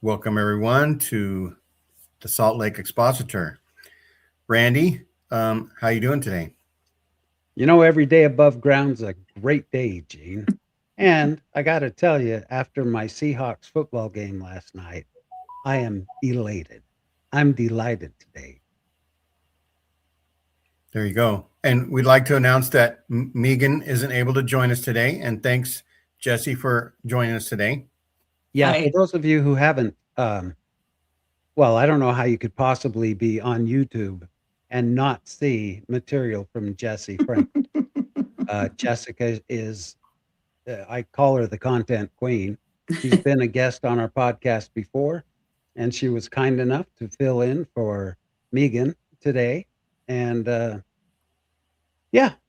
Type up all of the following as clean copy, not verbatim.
Welcome, everyone, to the Salt Lake Expositor. Randy, how you doing today? Every day above ground's a great day, Gene. And I got to tell you, after my Seahawks football game last night, I am elated. I'm delighted today. There you go. And we'd like to announce that Megan isn't able to join us today. And thanks, Jesse, for joining us today. Yeah, Hi. for those of you who haven't, I don't know how you could possibly be on YouTube and not see material from Jesse Frank. Jessica is, I call her the content queen. She's been a guest on our podcast before, and she was kind enough to fill in for Megan today. And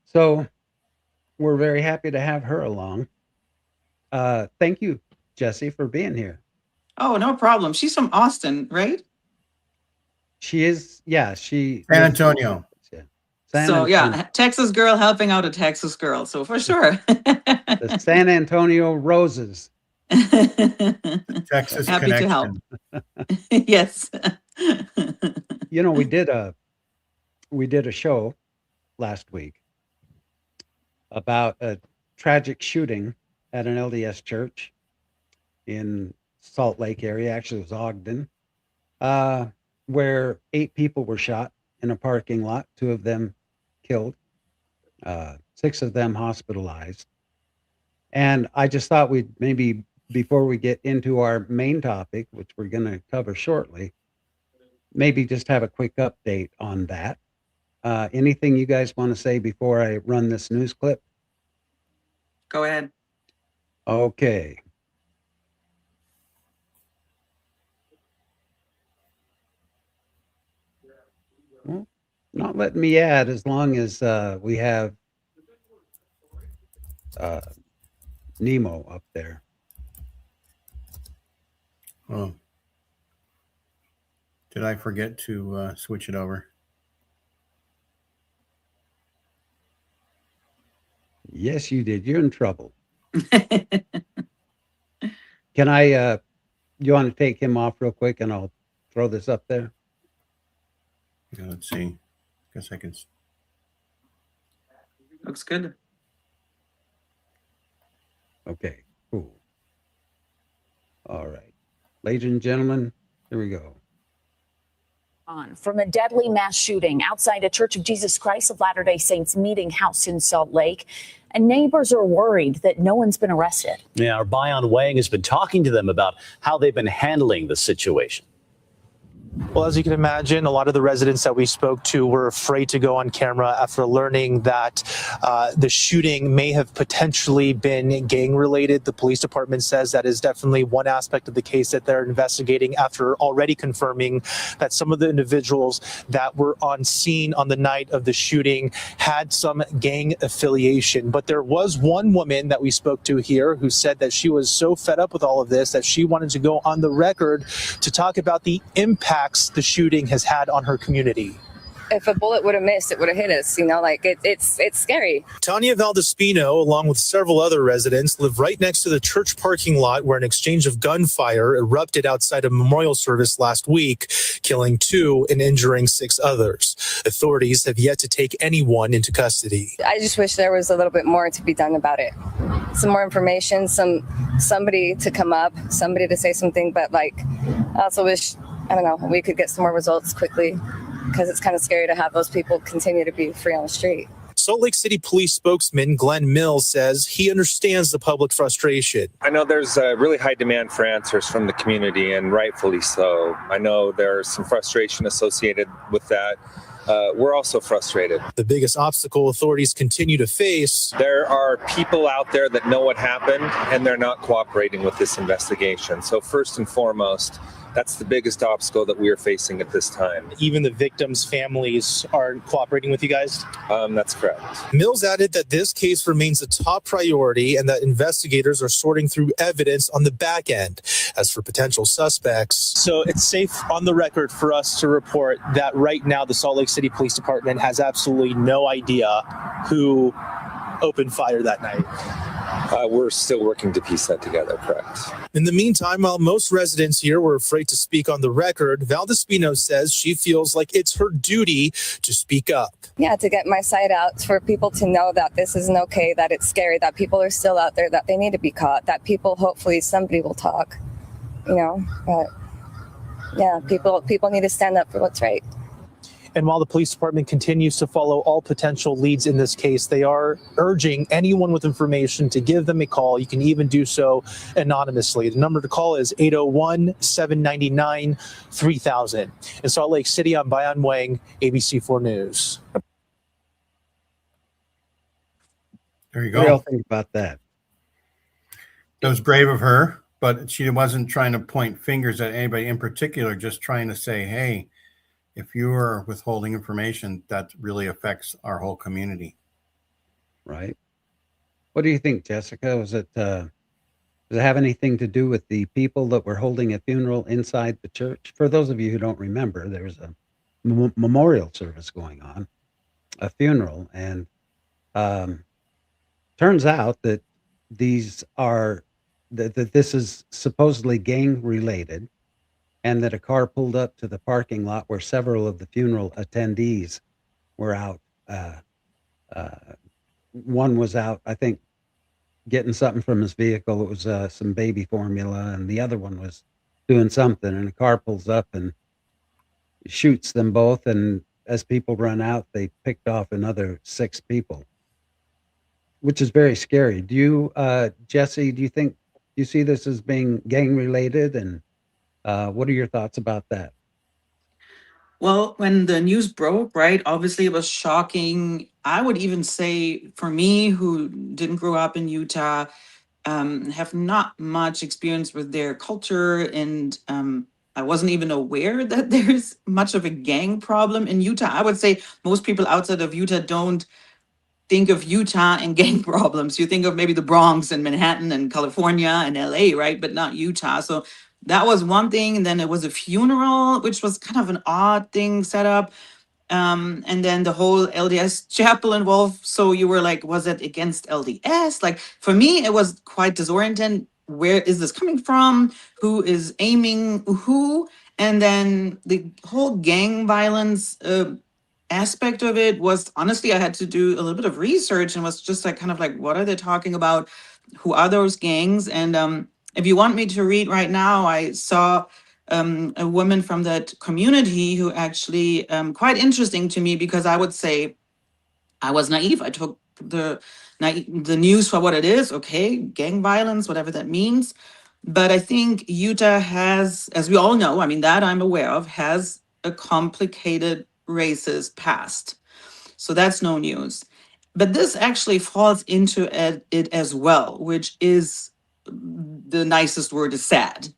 so we're very happy to have her along. Thank you, Jesse, for being here. Oh, no problem. She's from Austin, right? She is, yeah, she San Antonio. Yeah. Texas girl helping out a Texas girl. So for sure. The San Antonio Roses. Texas Happy connection. to help. Yes. We did a show last week about a tragic shooting at an LDS church in Salt Lake area. Actually, it was Ogden, where 8 people were shot in a parking lot. 2 of them killed, 6 of them hospitalized. And I just thought we'd maybe, before we get into our main topic, which we're going to cover shortly, maybe just have a quick update on that. Anything you guys want to say before I run this news clip? Go ahead. Okay. Well, not letting me add as long as we have Nemo up there. Oh, did I forget to switch it over? Yes, you did. You're in trouble. Can I, you want to take him off real quick and I'll throw this up there? Yeah, let's see. Guess I can. Looks good. Okay, cool. All right. Ladies and gentlemen, here we go. From a deadly mass shooting outside a Church of Jesus Christ of Latter-day Saints meeting house in Salt Lake. And neighbors are worried that no one's been arrested. Yeah, our Bion Wang has been talking to them about how they've been handling the situation. Well, as you can imagine, a lot of the residents that we spoke to were afraid to go on camera after learning that the shooting may have potentially been gang related. The police department says that is definitely one aspect of the case that they're investigating after already confirming that some of the individuals that were on scene on the night of the shooting had some gang affiliation. But there was one woman that we spoke to here who said that she was so fed up with all of this that she wanted to go on the record to talk about the impact the shooting has had on her community. If a bullet would have missed, it would have hit us, it's scary. Tanya Valdespino, along with several other residents, live right next to the church parking lot where an exchange of gunfire erupted outside a memorial service last week, killing 2 and injuring 6 others. Authorities have yet to take anyone into custody. I just wish there was a little bit more to be done about it. Some more information, somebody to come up, somebody to say something, but I also wish, we could get some more results quickly, because it's kind of scary to have those people continue to be free on the street. Salt Lake City Police spokesman Glenn Mills says he understands the public frustration. I know there's a really high demand for answers from the community, and rightfully so. I know there's some frustration associated with that. We're also frustrated. The biggest obstacle authorities continue to face. There are people out there that know what happened, and they're not cooperating with this investigation. So first and foremost, that's the biggest obstacle that we are facing at this time. Even the victims' families aren't cooperating with you guys? That's correct. Mills added that this case remains a top priority and that investigators are sorting through evidence on the back end. As for potential suspects. So it's safe on the record for us to report that right now the Salt Lake City Police Department has absolutely no idea who opened fire that night. We're still working to piece that together, correct? In the meantime, while most residents here were afraid to speak on the record, Valdespino says she feels like it's her duty to speak up. Yeah, to get my side out, for people to know that this isn't okay, that it's scary, that people are still out there, that they need to be caught, that people, hopefully somebody will talk, but yeah, people need to stand up for what's right. And while the police department continues to follow all potential leads in this case, they are urging anyone with information to give them a call. You can even do so anonymously. The number to call is 801-799-3000. In Salt Lake City, I'm Bayan Wang, ABC4 News. There you What do y'all go. think about that? That was brave of her, but she wasn't trying to point fingers at anybody in particular, just trying to say, hey, if you are withholding information, that really affects our whole community. Right. What do you think, Jessica? Does it have anything to do with the people that were holding a funeral inside the church? For those of you who don't remember, there was a memorial service going on, a funeral, and turns out that this is supposedly gang related, and that a car pulled up to the parking lot where several of the funeral attendees were out. One was out, I think, getting something from his vehicle. It was some baby formula, and the other one was doing something, and a car pulls up and shoots them both. And as people run out, they picked off another 6 people, which is very scary. Do you, Jesse, do you see this as being gang related? And what are your thoughts about that? Well, when the news broke, right, obviously it was shocking. I would even say for me, who didn't grow up in Utah, have not much experience with their culture, and I wasn't even aware that there's much of a gang problem in Utah. I would say most people outside of Utah don't think of Utah and gang problems. You think of maybe the Bronx and Manhattan and California and LA, right? But not Utah. So that was one thing. And then it was a funeral, which was kind of an odd thing set up. And then the whole LDS chapel involved. So you were like, was it against LDS? Like for me, it was quite disorienting. Where is this coming from? Who is aiming who? And then the whole gang violence aspect of it was, honestly, I had to do a little bit of research and was just like kind of like, what are they talking about? Who are those gangs? And if you want me to read right now, I saw a woman from that community who actually quite interesting to me, because I would say I was naive. I took the news for what it is. Okay, gang violence, whatever that means. But I think Utah has, as we all know, I mean, that I'm aware of, has a complicated racist past. So that's no news. But this actually falls into it as well, which is, the nicest word is sad,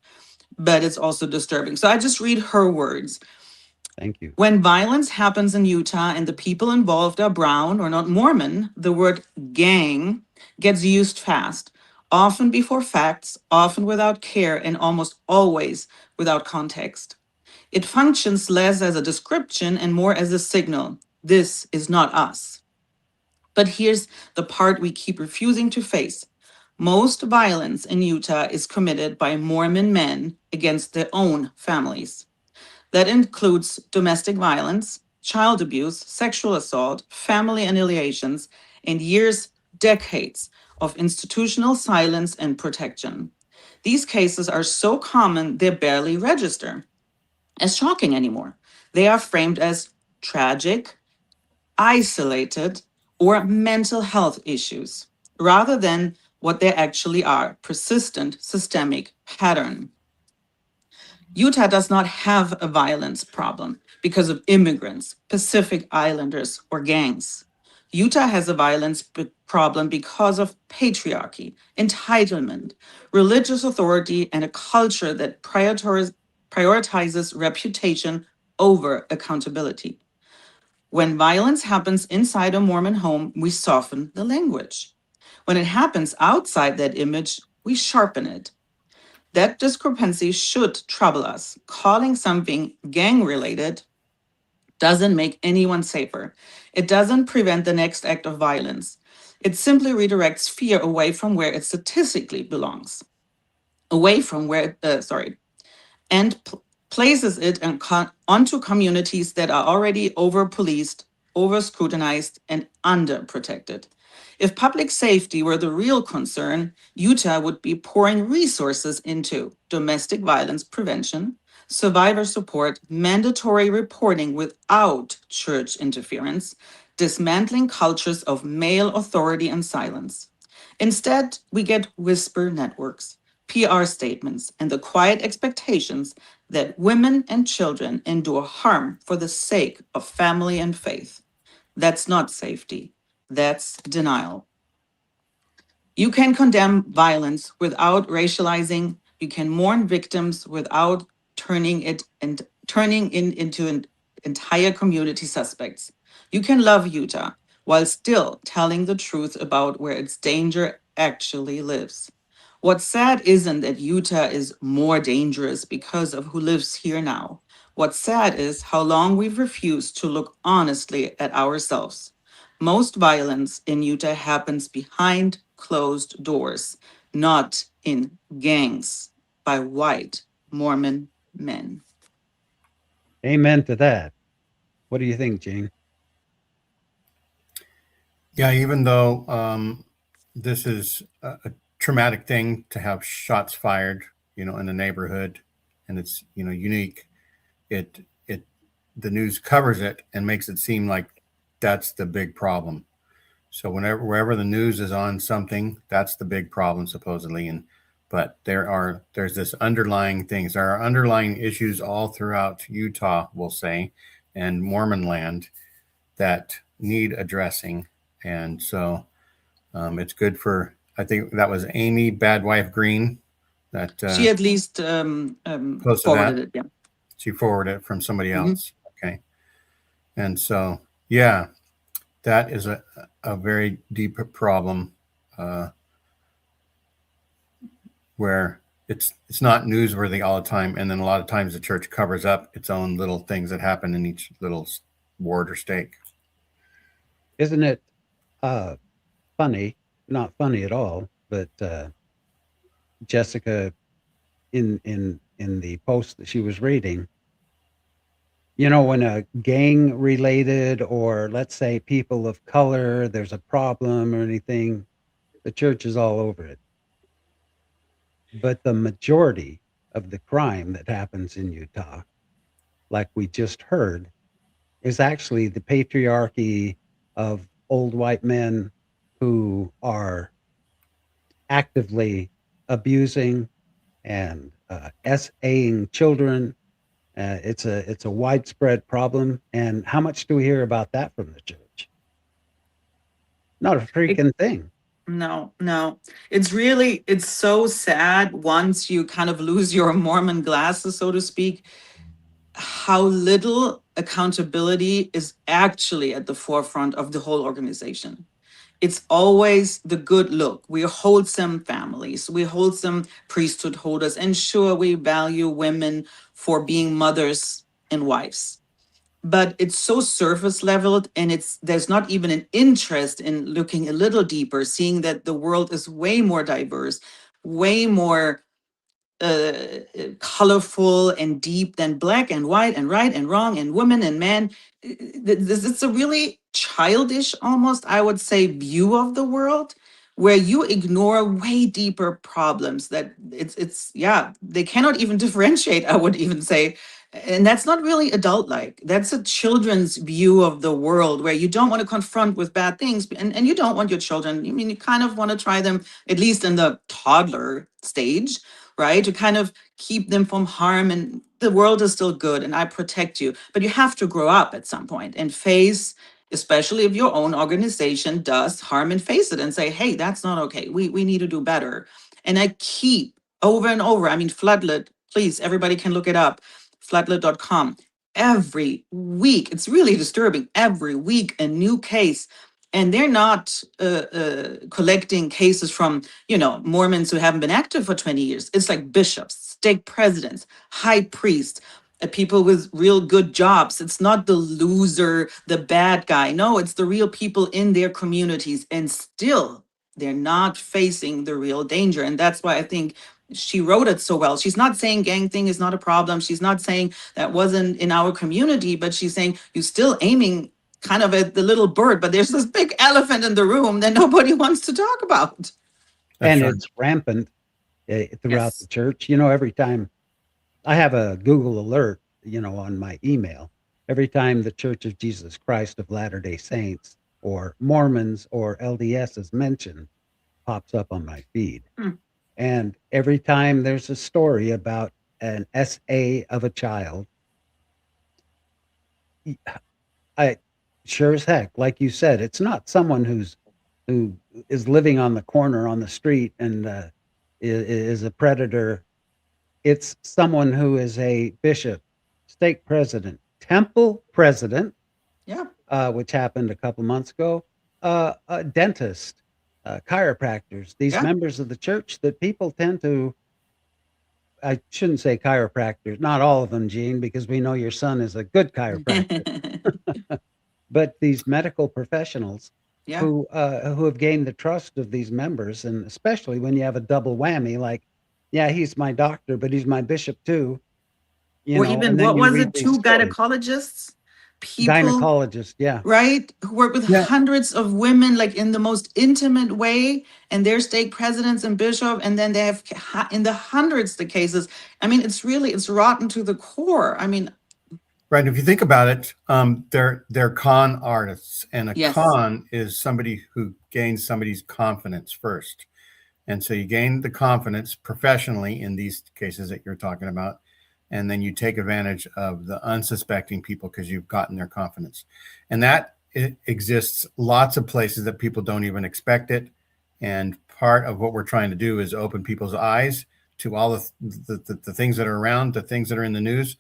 but it's also disturbing. So I just read her words. Thank you. When violence happens in Utah and the people involved are brown or not Mormon, the word gang gets used fast, often before facts, often without care, and almost always without context. It functions less as a description and more as a signal. This is not us. But here's the part we keep refusing to face. Most violence in Utah is committed by Mormon men against their own families. That includes domestic violence, child abuse, sexual assault, family annihilations, and decades of institutional silence and protection. These cases are so common they barely register as shocking anymore. They are framed as tragic, isolated, or mental health issues, rather than what they actually are: persistent systemic pattern. Utah does not have a violence problem because of immigrants, Pacific Islanders, or gangs. Utah has a violence problem because of patriarchy, entitlement, religious authority, and a culture that prioritizes reputation over accountability. When violence happens inside a Mormon home, we soften the language. When it happens outside that image, we sharpen it. That discrepancy should trouble us. Calling something gang related doesn't make anyone safer. It doesn't prevent the next act of violence. It simply redirects fear away from where it statistically belongs, away from where, and places it onto communities that are already over-policed, over-scrutinized, and under-protected. If public safety were the real concern, Utah would be pouring resources into domestic violence prevention, survivor support, mandatory reporting without church interference, dismantling cultures of male authority and silence. Instead, we get whisper networks, PR statements, and the quiet expectations that women and children endure harm for the sake of family and faith. That's not safety, that's denial. You can condemn violence without racializing. You can mourn victims without turning into an entire community suspects. You can love Utah while still telling the truth about where its danger actually lives. What's sad isn't that Utah is more dangerous because of who lives here now. What's sad is how long we've refused to look honestly at ourselves. Most violence in Utah happens behind closed doors, not in gangs by white Mormon men. Amen to that. What do you think, Gene? Yeah, even though this is a traumatic thing to have shots fired, in the neighborhood, and it's unique, it the news covers it and makes it seem like that's the big problem. So wherever the news is on something, that's the big problem supposedly. But there's this underlying things. There are underlying issues all throughout Utah, we'll say, and Mormon land that need addressing. And so it's good for, I think that was Amy Bad Wife Green that She at least posted forwarded that. it. Yeah. She forwarded it from somebody else. Okay. And so, yeah, that is a very deep problem where it's not newsworthy all the time. And then a lot of times the church covers up its own little things that happen in each little ward or stake. Isn't it funny? Not funny at all, but Jessica, in the post that she was reading, when a gang related, or let's say people of color, there's a problem or anything, the church is all over it. But the majority of the crime that happens in Utah, like we just heard, is actually the patriarchy of old white men who are actively abusing and SAing children. It's a widespread problem. And how much do we hear about that from the church? Not a freaking thing. No. It's so sad once you kind of lose your Mormon glasses, so to speak, how little accountability is actually at the forefront of the whole organization. It's always the good look. We're wholesome families, we're wholesome priesthood holders, and sure, we value women for being mothers and wives. But it's so surface leveled, and there's not even an interest in looking a little deeper, seeing that the world is way more diverse, way more colorful and deep than black and white and right and wrong and woman and man. It's a really childish, almost, I would say, view of the world where you ignore way deeper problems that they cannot even differentiate, I would even say. And that's not really adult like. That's a children's view of the world where you don't want to confront with bad things, and you don't want your children. I mean, you kind of want to try them, at least in the toddler stage, right? To kind of keep them from harm, and the world is still good and I protect you. But you have to grow up at some point and face, especially if your own organization does harm, and face it and say, hey, that's not okay. We need to do better. And I keep over and over, I mean, Floodlit, please, everybody can look it up, floodlit.com. Every week, it's really disturbing. Every week, a new case. And they're not collecting cases from, Mormons who haven't been active for 20 years. It's like bishops, stake presidents, high priests, people with real good jobs. It's not the loser, the bad guy. No, it's the real people in their communities, and still they're not facing the real danger. And that's why I think she wrote it so well. She's not saying gang thing is not a problem. She's not saying that wasn't in our community, but she's saying you're still aiming kind of at the little bird, but there's this big elephant in the room that nobody wants to talk about. That's And right. it's rampant throughout Yes. the church. You know, every time I have a Google alert, you know, on my email, every time the Church of Jesus Christ of Latter-day Saints or Mormons or LDS is mentioned, pops up on my feed. Hmm. And every time there's a story about an SA of a child, I sure as heck, like you said, it's not someone who is living on the corner on the street and is a predator. It's someone who is a bishop, stake president, temple president, Yeah. which happened a couple months ago, a dentist, chiropractors, these Yeah. members of the church that people tend to, I shouldn't say chiropractors, not all of them, Gene, because we know your son is a good chiropractor, but these medical professionals Yeah. who have gained the trust of these members, and especially when you have a double whammy, like, yeah, he's my doctor, but he's my bishop too, you Or know, even, and then what you was read it, these two stories. gynecologists? People, Gynecologist, yeah. right, who work with Yeah. hundreds of women, like in the most intimate way, and they're stake presidents and bishop, and then they have in the hundreds the cases. I mean, it's rotten to the core. I mean, Right. If you think about it, they're con artists, and a yes. con is somebody who gains somebody's confidence first. And so you gain the confidence professionally in these cases that you're talking about, and then you take advantage of the unsuspecting people because you've gotten their confidence. And that it exists lots of places that people don't even expect it. And part of what we're trying to do is open people's eyes to all the things that are around, the things that are in the news.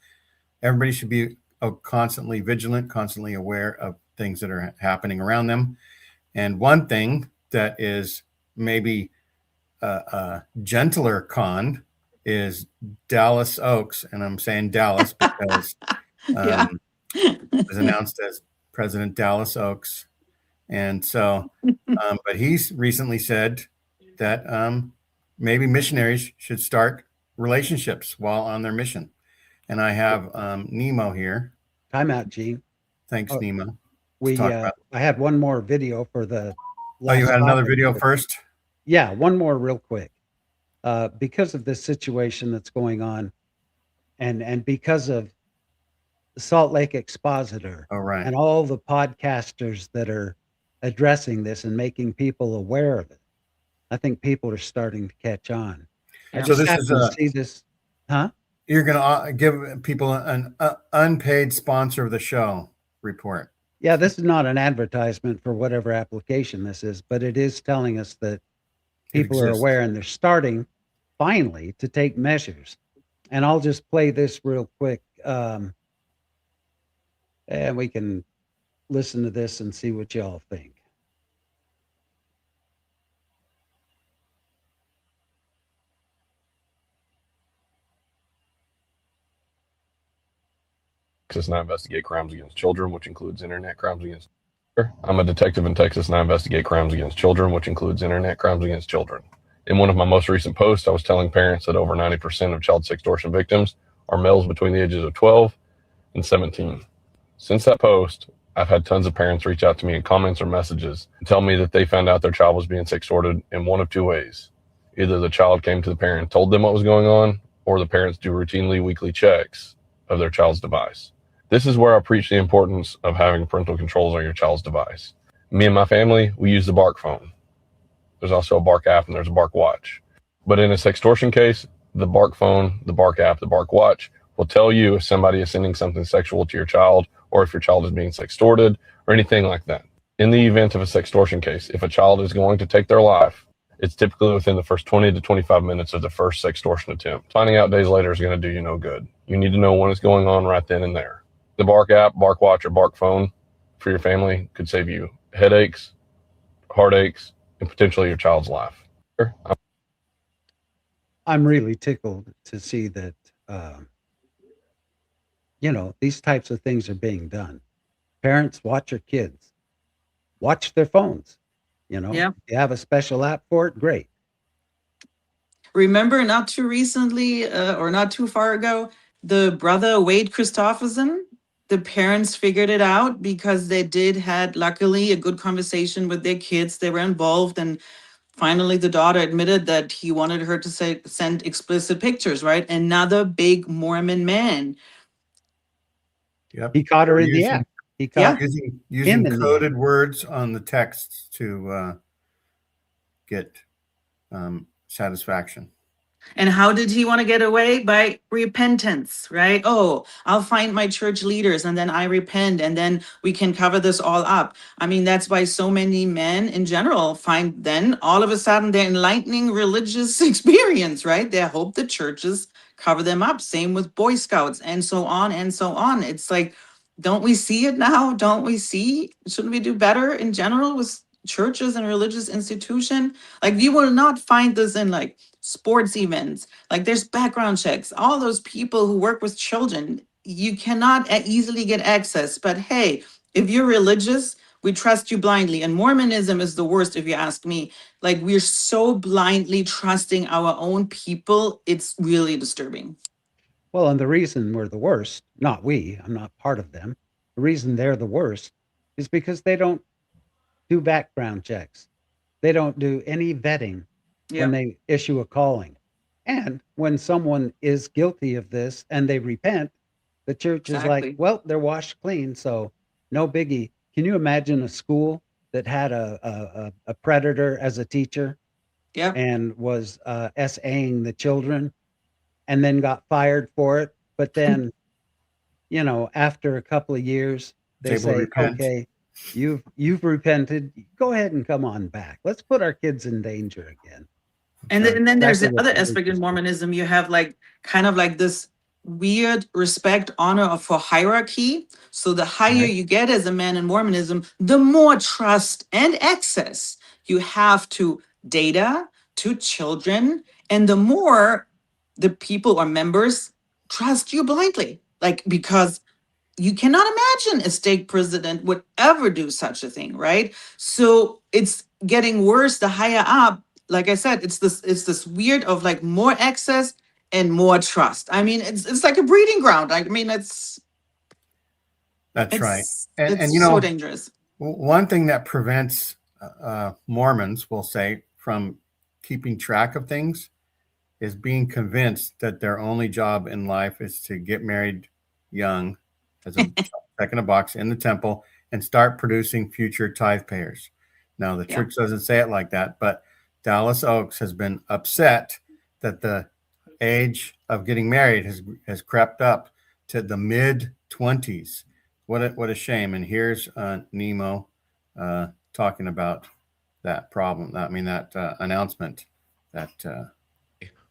Everybody should be constantly vigilant, constantly aware of things that are happening around them. And one thing that is maybe a gentler con is Dallas Oaks, and I'm saying Dallas because Yeah. it was announced as President Dallas Oaks, and so, but he's recently said that maybe missionaries should start relationships while on their mission. And I have Nemo here. Time out, Gene. Thanks, Oh, Nemo. I had one more video for the Oh, you last had another topic. video first? Yeah, one more real quick. Because of this situation that's going on, and because of Salt Lake Expositor Oh, right. and all the podcasters that are addressing this and making people aware of it, I think people are starting to catch on. I Yeah. So just this happened is to see this, huh? You're going to give people an unpaid sponsor of the show report. Yeah, this is not an advertisement for whatever application this is, but it is telling us that people are exists. aware and they're starting finally to take measures. And I'll just play this real quick. And we can listen to this and see what y'all think. Texas and I investigate crimes against children, which includes internet crimes against children. I'm a detective in Texas and I investigate crimes against children, which includes internet crimes against children. In one of my most recent posts, I was telling parents that over 90% of child sextortion victims are males between the ages of 12 and 17. Since that post, I've had tons of parents reach out to me in comments or messages and tell me that they found out their child was being sextorted in one of two ways. Either the child came to the parent and told them what was going on, or the parents do routinely weekly checks of their child's device. This is where I preach the importance of having parental controls on your child's device. Me and my family, we use the Bark phone. There's also a Bark app and there's a Bark watch. But in a sextortion case, the Bark phone, the Bark app, the Bark watch will tell you if somebody is sending something sexual to your child or if your child is being sextorted or anything like that. In the event of a sextortion case, if a child is going to take their life, it's typically within the first 20 to 25 minutes of the first sextortion attempt. Finding out days later is going to do you no good. You need to know when it's going on right then and there. The Bark app, Bark watch, or Bark phone for your family could save you headaches, heartaches, and potentially your child's life. I'm really tickled to see that you know, these types of things are being done. Parents, watch your kids. Watch their phones. You know, Yeah. if you have a special app for it, great. Remember, not too recently, or not too far ago, the brother Wade Christopherson. The parents figured it out because they had luckily a good conversation with their kids. They were involved, and finally the daughter admitted that he wanted her to send explicit pictures. Right, another big Mormon man. Yep. He caught her in the Using- act. He Yeah. caught Using in the coded words on the texts to get satisfaction. And how did he want to get away? By repentance, right? Oh, I'll find my church leaders and then I repent and then we can cover this all up. I mean, that's why so many men in general find then all of a sudden their enlightening religious experience, right? They hope the churches cover them up. Same with Boy Scouts and so on and so on. It's like, don't we see it now? Don't we see? Shouldn't we do better in general with churches and religious institution? Like you will not find this in like sports events. Like there's background checks. All those people who work with children, you cannot easily get access. But hey, if you're religious, we trust you blindly. And Mormonism is the worst, if you ask me. Like we're so blindly trusting our own people. It's really disturbing. Well, and the reason we're the worst, not we, I'm not part of them. The reason they're the worst is because they don't do background checks. They don't do any vetting when they issue a calling. And when someone is guilty of this and they repent, the church is like, Exactly. well, they're washed clean, so no biggie. Can you imagine a school that had a predator as a teacher Yep. and was SAing the children and then got fired for it? But then, you know, after a couple of years, they Is able to say, repent. okay, you've repented. Go ahead and come on back. Let's put our kids in danger again. And then, there's the Exactly what other the aspect church in is doing. Mormonism. You have like kind of like this weird respect, honor for hierarchy. So the higher Right. you get as a man in Mormonism, the more trust and access you have to data, to children, and the more the people or members trust you blindly. Like because you cannot imagine a stake president would ever do such a thing, right? So it's getting worse the higher up. Like I said, it's this weird of like more access and more trust. I mean, it's like a breeding ground. I mean, That's right. it's And you so know, dangerous. one thing that prevents Mormons, we'll say, from keeping track of things is being convinced that their only job in life is to get married young, as a check in a box in the temple, and start producing future tithe payers. Now, the Yeah. church doesn't say it like that, but Dallas Oaks has been upset that the age of getting married has crept up to the mid 20s. What a shame. And here's Nemo talking about that problem. I mean, that announcement that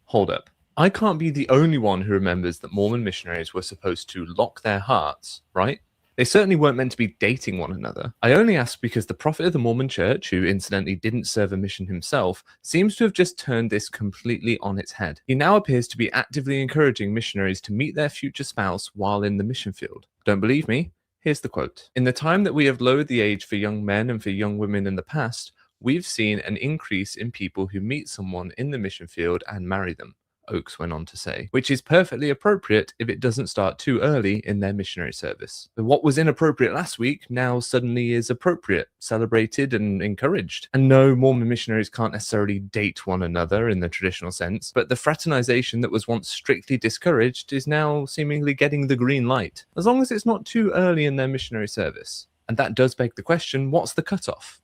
Hold up. I can't be the only one who remembers that Mormon missionaries were supposed to lock their hearts, right? They certainly weren't meant to be dating one another. I only ask because the prophet of the Mormon church, who incidentally didn't serve a mission himself, seems to have just turned this completely on its head. He now appears to be actively encouraging missionaries to meet their future spouse while in the mission field. Don't believe me? Here's the quote. In the time that we have lowered the age for young men and for young women in the past, we've seen an increase in people who meet someone in the mission field and marry them, Oakes went on to say, which is perfectly appropriate if it doesn't start too early in their missionary service. But what was inappropriate last week now suddenly is appropriate, celebrated, and encouraged. And no, Mormon missionaries can't necessarily date one another in the traditional sense, but the fraternization that was once strictly discouraged is now seemingly getting the green light, as long as it's not too early in their missionary service. And that does beg the question, what's the cutoff?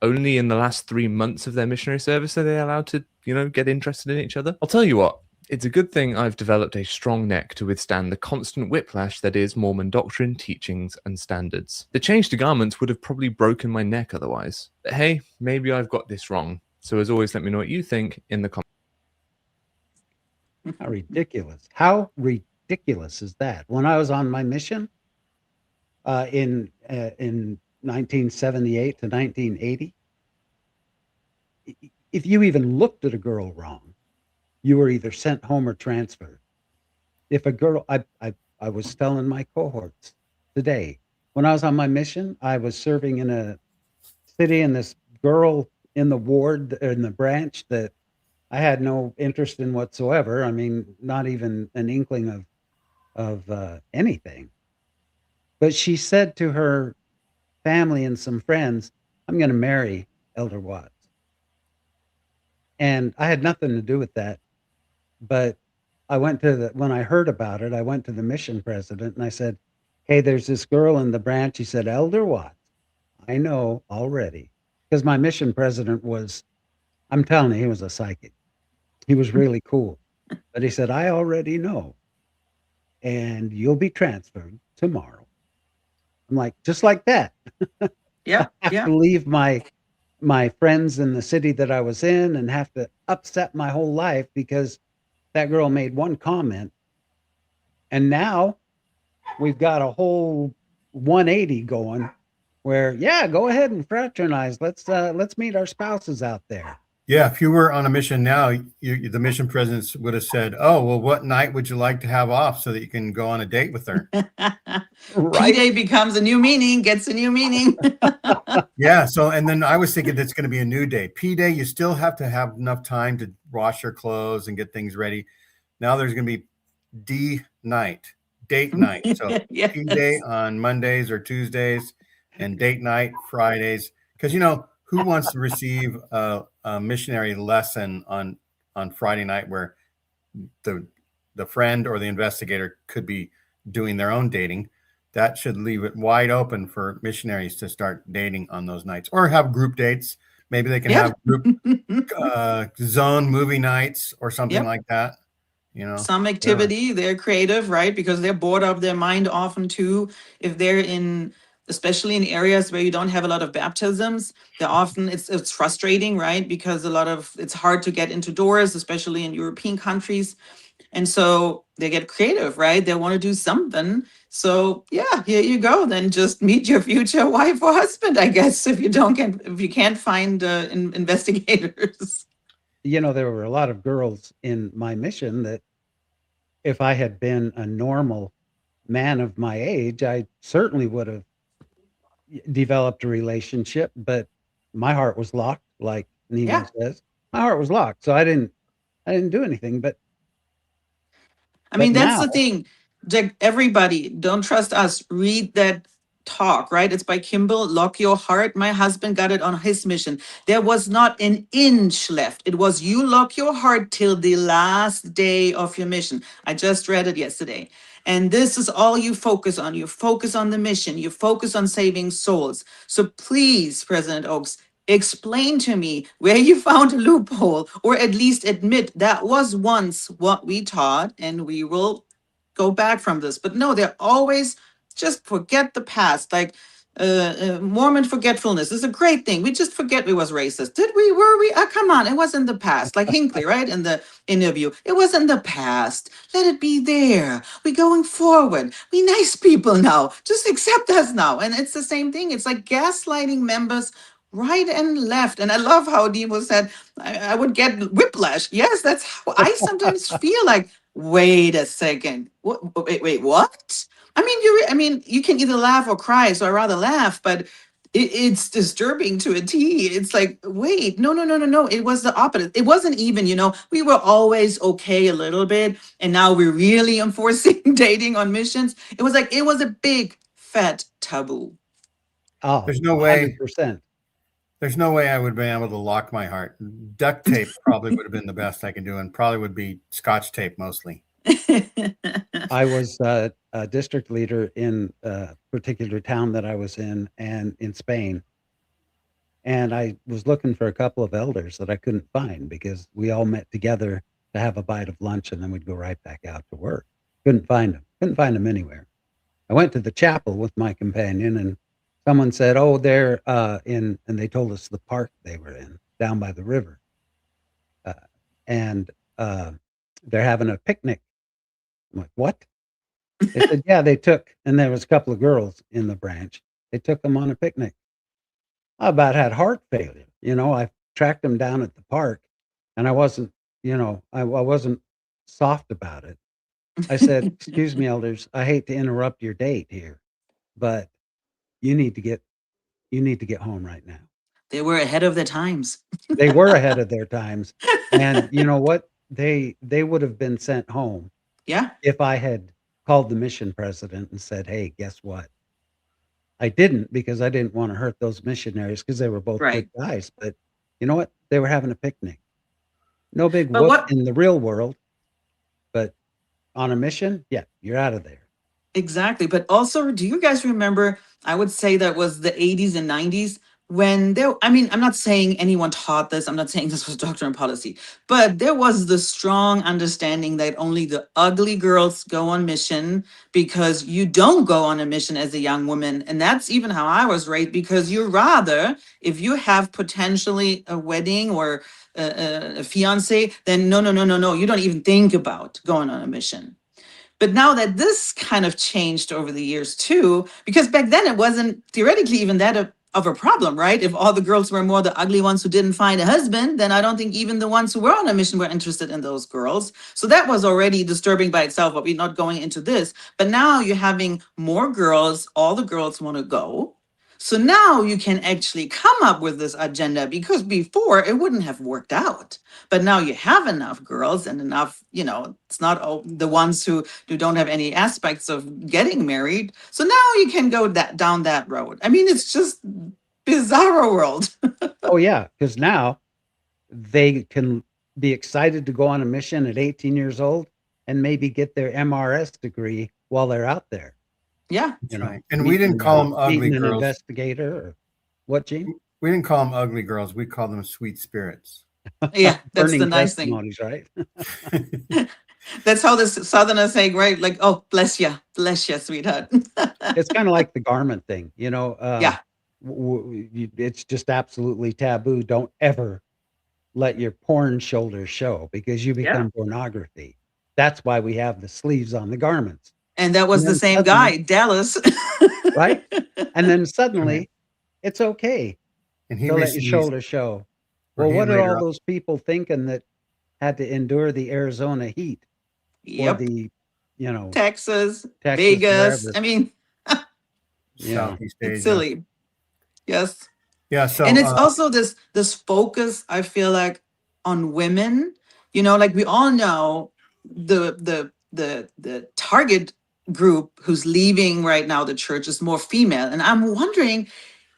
Only in the last 3 months of their missionary service are they allowed to, get interested in each other? I'll tell you what, it's a good thing I've developed a strong neck to withstand the constant whiplash that is Mormon doctrine, teachings, and standards. The change to garments would have probably broken my neck otherwise. But hey, maybe I've got this wrong. So as always, let me know what you think in the comments. How ridiculous. How ridiculous is that? When I was on my mission in 1978 to 1980, if you even looked at a girl wrong, you were either sent home or transferred. If a girl, I I was telling my cohorts today, when I was on my mission, I was serving in a city, and this girl in the ward, in the branch, that I had no interest in whatsoever. I mean, not even an inkling of anything. But she said to her family and some friends, "I'm going to marry Elder Watts." And I had nothing to do with that. But when I heard about it, I went to the mission president and I said, "Hey, there's this girl in the branch." He said, "Elder Watts, I know already." Because my mission president was, I'm telling you, he was a psychic. He was really cool. But he said, "I already know, and you'll be transferred tomorrow." I'm like, just like that. Yeah, I have yeah. to leave my friends in the city that I was in and have to upset my whole life because that girl made one comment. And now we've got a whole 180 going where, yeah, go ahead and fraternize. Let's meet our spouses out there. Yeah, if you were on a mission now, the mission presidents would have said, "Oh, well, what night would you like to have off so that you can go on a date with her?" Right? P-Day becomes a new meaning, gets a new meaning. Yeah. So, and then I was thinking that's going to be a new day. P-Day, you still have to have enough time to wash your clothes and get things ready. Now there's going to be D night, date night. So Yes. P-Day on Mondays or Tuesdays, and date night Fridays. Because who wants to receive a missionary lesson on Friday night where the friend or the investigator could be doing their own dating? That should leave it wide open for missionaries to start dating on those nights, or have group dates. Maybe they can have group zone movie nights or something Yep. like that. Some activity, they're creative, right? Because they're bored out of their mind often too. If they're especially in areas where you don't have a lot of baptisms, they're often, it's frustrating, right? Because it's hard to get into doors, especially in European countries. And so they get creative, right? They want to do something. So yeah, here you go. Then just meet your future wife or husband, I guess, if you can't find investigators. There were a lot of girls in my mission that if I had been a normal man of my age, I certainly would have developed a relationship, but my heart was locked, like Nemo Yeah. says. My heart was locked, so I didn't do anything. But I mean, that's now, the thing. Everybody, don't trust us. Read that talk, right? It's by Kimball, Lock Your Heart. My husband got it on his mission. There was not an inch left. It was you lock your heart till the last day of your mission. I just read it yesterday. And this is all you focus on. You focus on the mission. You focus on saving souls. So please, President Oaks, explain to me where you found a loophole, or at least admit that was once what we taught and we will go back from this. But no, they're always just forget the past. Like Mormon forgetfulness is a great thing. We just forget we was racist. Did we? Were we? Come on, it was in the past. Like Hinckley, right? In the interview, it was in the past. Let it be there. We going forward. We nice people now. Just accept us now. And it's the same thing. It's like gaslighting members right and left. And I love how Demo said, I would get whiplash. Yes, that's how I sometimes feel like, wait a second. Wait, what? I mean, you can either laugh or cry. So I rather laugh, but it's disturbing to a T. It's like, wait, no. It was the opposite. It wasn't even, we were always okay a little bit. And now we're really enforcing dating on missions. It was a big fat taboo. oh, There's no way. 100%. There's no way I would be able to lock my heart. Duct tape probably would have been the best I could do, and probably would be Scotch tape mostly. I was a district leader in a particular town that I was in, and in Spain. And I was looking for a couple of elders that I couldn't find because we all met together to have a bite of lunch and then we'd go right back out to work. Couldn't find them anywhere. I went to the chapel with my companion, and someone said, "Oh, they're and they told us the park they were in down by the river. And they're having a picnic." I'm like, "What?" They said, "Yeah, they took," and there was a couple of girls in the branch. They took them on a picnic. I about had heart failure. I tracked them down at the park, and I wasn't, I wasn't soft about it. I said, "Excuse me, elders, I hate to interrupt your date here, but you need to get home right now." They were ahead of their times. They were ahead of their times, and you know what? They would have been sent home Yeah, if I had called the mission president and said, "Hey, guess what?" I didn't because I didn't wanna hurt those missionaries because they were both right. good guys, but you know what? They were having a picnic. No big But whoop what in the real world, but on a mission, yeah, you're out of there. exactly? But also, do you guys remember? I would say that was the 80s and 90s when there, I mean, I'm not saying anyone taught this, I'm not saying this was doctrine and policy, but there was the strong understanding that only the ugly girls go on mission because you don't go on a mission as a young woman. And that's even how I was raised because you rather, if you have potentially a wedding or a fiance, then no, no, no, no, no, you don't even think about going on a mission. But now that this kind of changed over the years too, because back then it wasn't theoretically even that of a problem, right? If all the girls were more the ugly ones who didn't find a husband, then I don't think even the ones who were on a mission were interested in those girls. So that was already disturbing by itself, but we're not going into this. But now you're having more girls, all the girls want to go. So now you can actually come up with this agenda because before it wouldn't have worked out. But now you have enough girls and enough, it's not all the ones who don't have any aspects of getting married. So now you can go down that road. I mean, it's just bizarre world. Oh, yeah, because now they can be excited to go on a mission at 18 years old and maybe get their MRS degree while they're out there. Yeah. You know, right. And we didn't call them ugly meeting an girls. investigator or what, Gene? We didn't call them ugly girls. We called them sweet spirits. Yeah, that's Burning the nice thing. testimonies, right? That's how the Southerners say, right? Like, oh, bless you, sweetheart. It's kind of like the garment thing, Yeah. it's just absolutely taboo. Don't ever let your porn shoulders show because you Yeah. become pornography. That's why we have the sleeves on the garments, And that was And the then same suddenly- guy, Dallas. right? And then suddenly it's okay And he to let your received shoulder show. where Well, he what are later all those people thinking that had to endure the Arizona heat or Yep. the, Texas, Texas, Vegas. wherever. I mean, Southeast Asia. it's silly. Yes. Yeah. So And it's also this focus, I feel like, on women. Like we all know the target group who's leaving right now the church is more female. And I'm wondering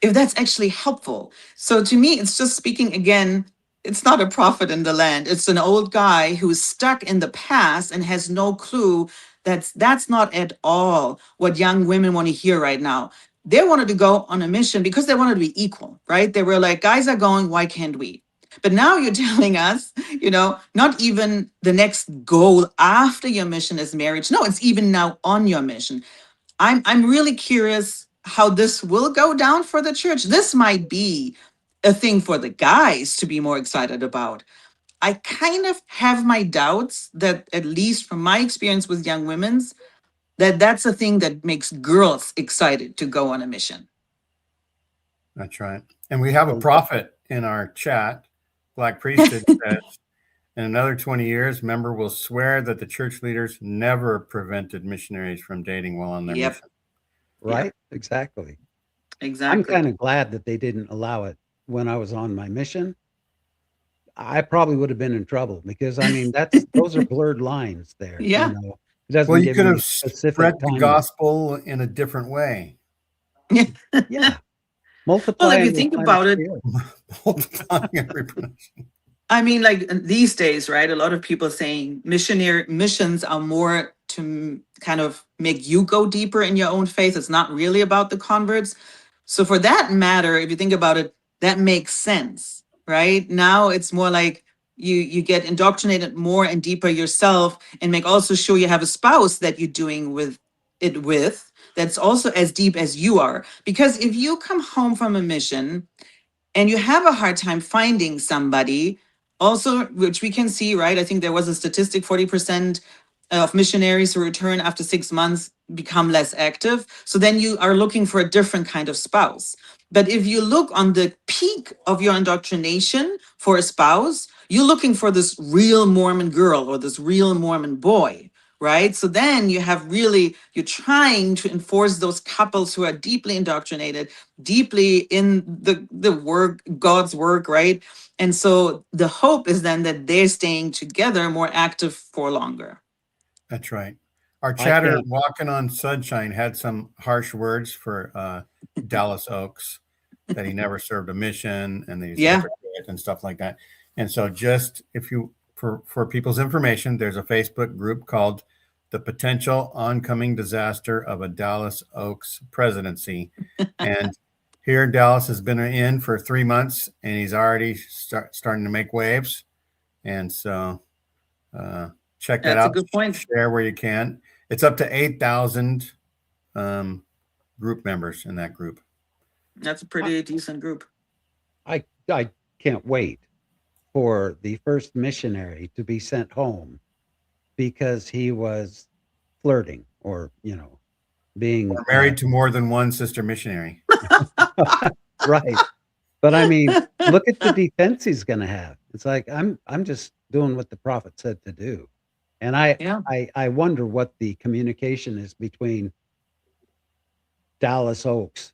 if that's actually helpful. So to me, it's just speaking again, it's not a prophet in the land. It's an old guy who's stuck in the past and has no clue that's not at all what young women want to hear right now. They wanted to go on a mission because they wanted to be equal, right? They were like, guys are going, why can't we? But now you're telling us, not even the next goal after your mission is marriage. No, it's even now on your mission. I'm really curious how this will go down for the church. This might be a thing for the guys to be more excited about. I kind of have my doubts that, at least from my experience with young women's, that's a thing that makes girls excited to go on a mission. That's right. And we have a prophet in our chat. Black Priesthood says, in another 20 years, member will swear that the church leaders never prevented missionaries from dating while on their Yep. mission. Right? Exactly. I'm Exactly. kind of glad that they didn't allow it when I was on my mission. I probably would have been in trouble because those are blurred lines there. Yeah. It doesn't Well, you give could any have specific spread the timing. gospel in a different way. Yeah. Multiply. Well, if you and think replenish about it, the earth. Multiplying and replenishing. I mean, like these days, right? A lot of people saying missions are more to kind of make you go deeper in your own faith. It's not really about the converts. So for that matter, if you think about it, that makes sense, right? Now it's more like you get indoctrinated more and deeper yourself, and make also sure you have a spouse that you're doing with that's also as deep as you are. Because if you come home from a mission and you have a hard time finding somebody, also, which we can see, right? I think there was a statistic 40% of missionaries who return after 6 months become less active. So then you are looking for a different kind of spouse. But if you look on the peak of your indoctrination for a spouse, you're looking for this real Mormon girl or this real Mormon boy, right? So then you're trying to enforce those couples who are deeply indoctrinated, deeply in the work, God's work, right? And so the hope is then that they're staying together, more active for longer. That's right. Our I chatter can't. walking on sunshine had some harsh words for Dallas Oaks, that he never served a mission and that he's a Yeah. hypocrite and stuff like that. And so just if you, for people's information, there's a Facebook group called The Potential Oncoming Disaster of a Dallas Oaks Presidency. And here Dallas has been in for 3 months and he's already starting to make waves. And so check that That's a out. good point. Share where you can. It's up to 8,000 group members in that group. That's a pretty decent group. I can't wait for the first missionary to be sent home because he was flirting or, being Or married to more than one sister missionary. right. But I mean, look at the defense he's going to have. It's like, I'm just doing what the prophet said to do. And I wonder what the communication is between Dallas Oaks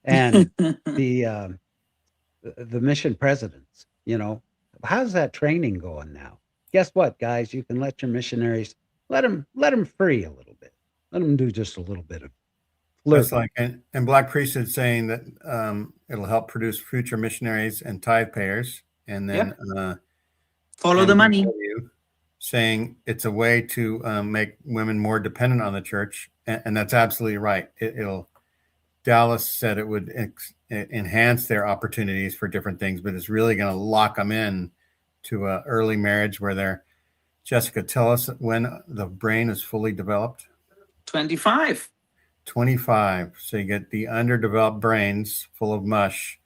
and the mission presidents. How's that training going now? Guess what, guys? You can let your missionaries let them free a little bit. Let them do just a little bit of That's flirting. like, and Black Priesthood saying that it'll help produce future missionaries and tithe payers. And then Follow the money. saying it's a way to make women more dependent on the church. And that's absolutely right. Dallas said it would enhance their opportunities for different things, but it's really going to lock them in to an early marriage where they're, Jessica, tell us when the brain is fully developed. 25. 25. So you get the underdeveloped brains full of mush,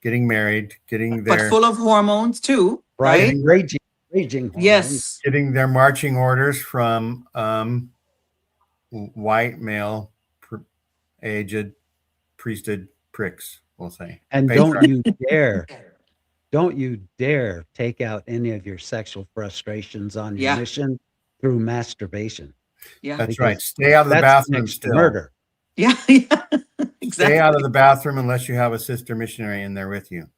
getting married, getting their... But full of hormones too, right? right? Raging hormones. Yes. Getting their marching orders from white male aged priesthood pricks, we'll say. And don't you dare take out any of your sexual frustrations on your mission through masturbation. Yeah, that's right. Stay out of the bathroom still. Murder. Yeah, exactly. Stay out of the bathroom unless you have a sister missionary in there with you.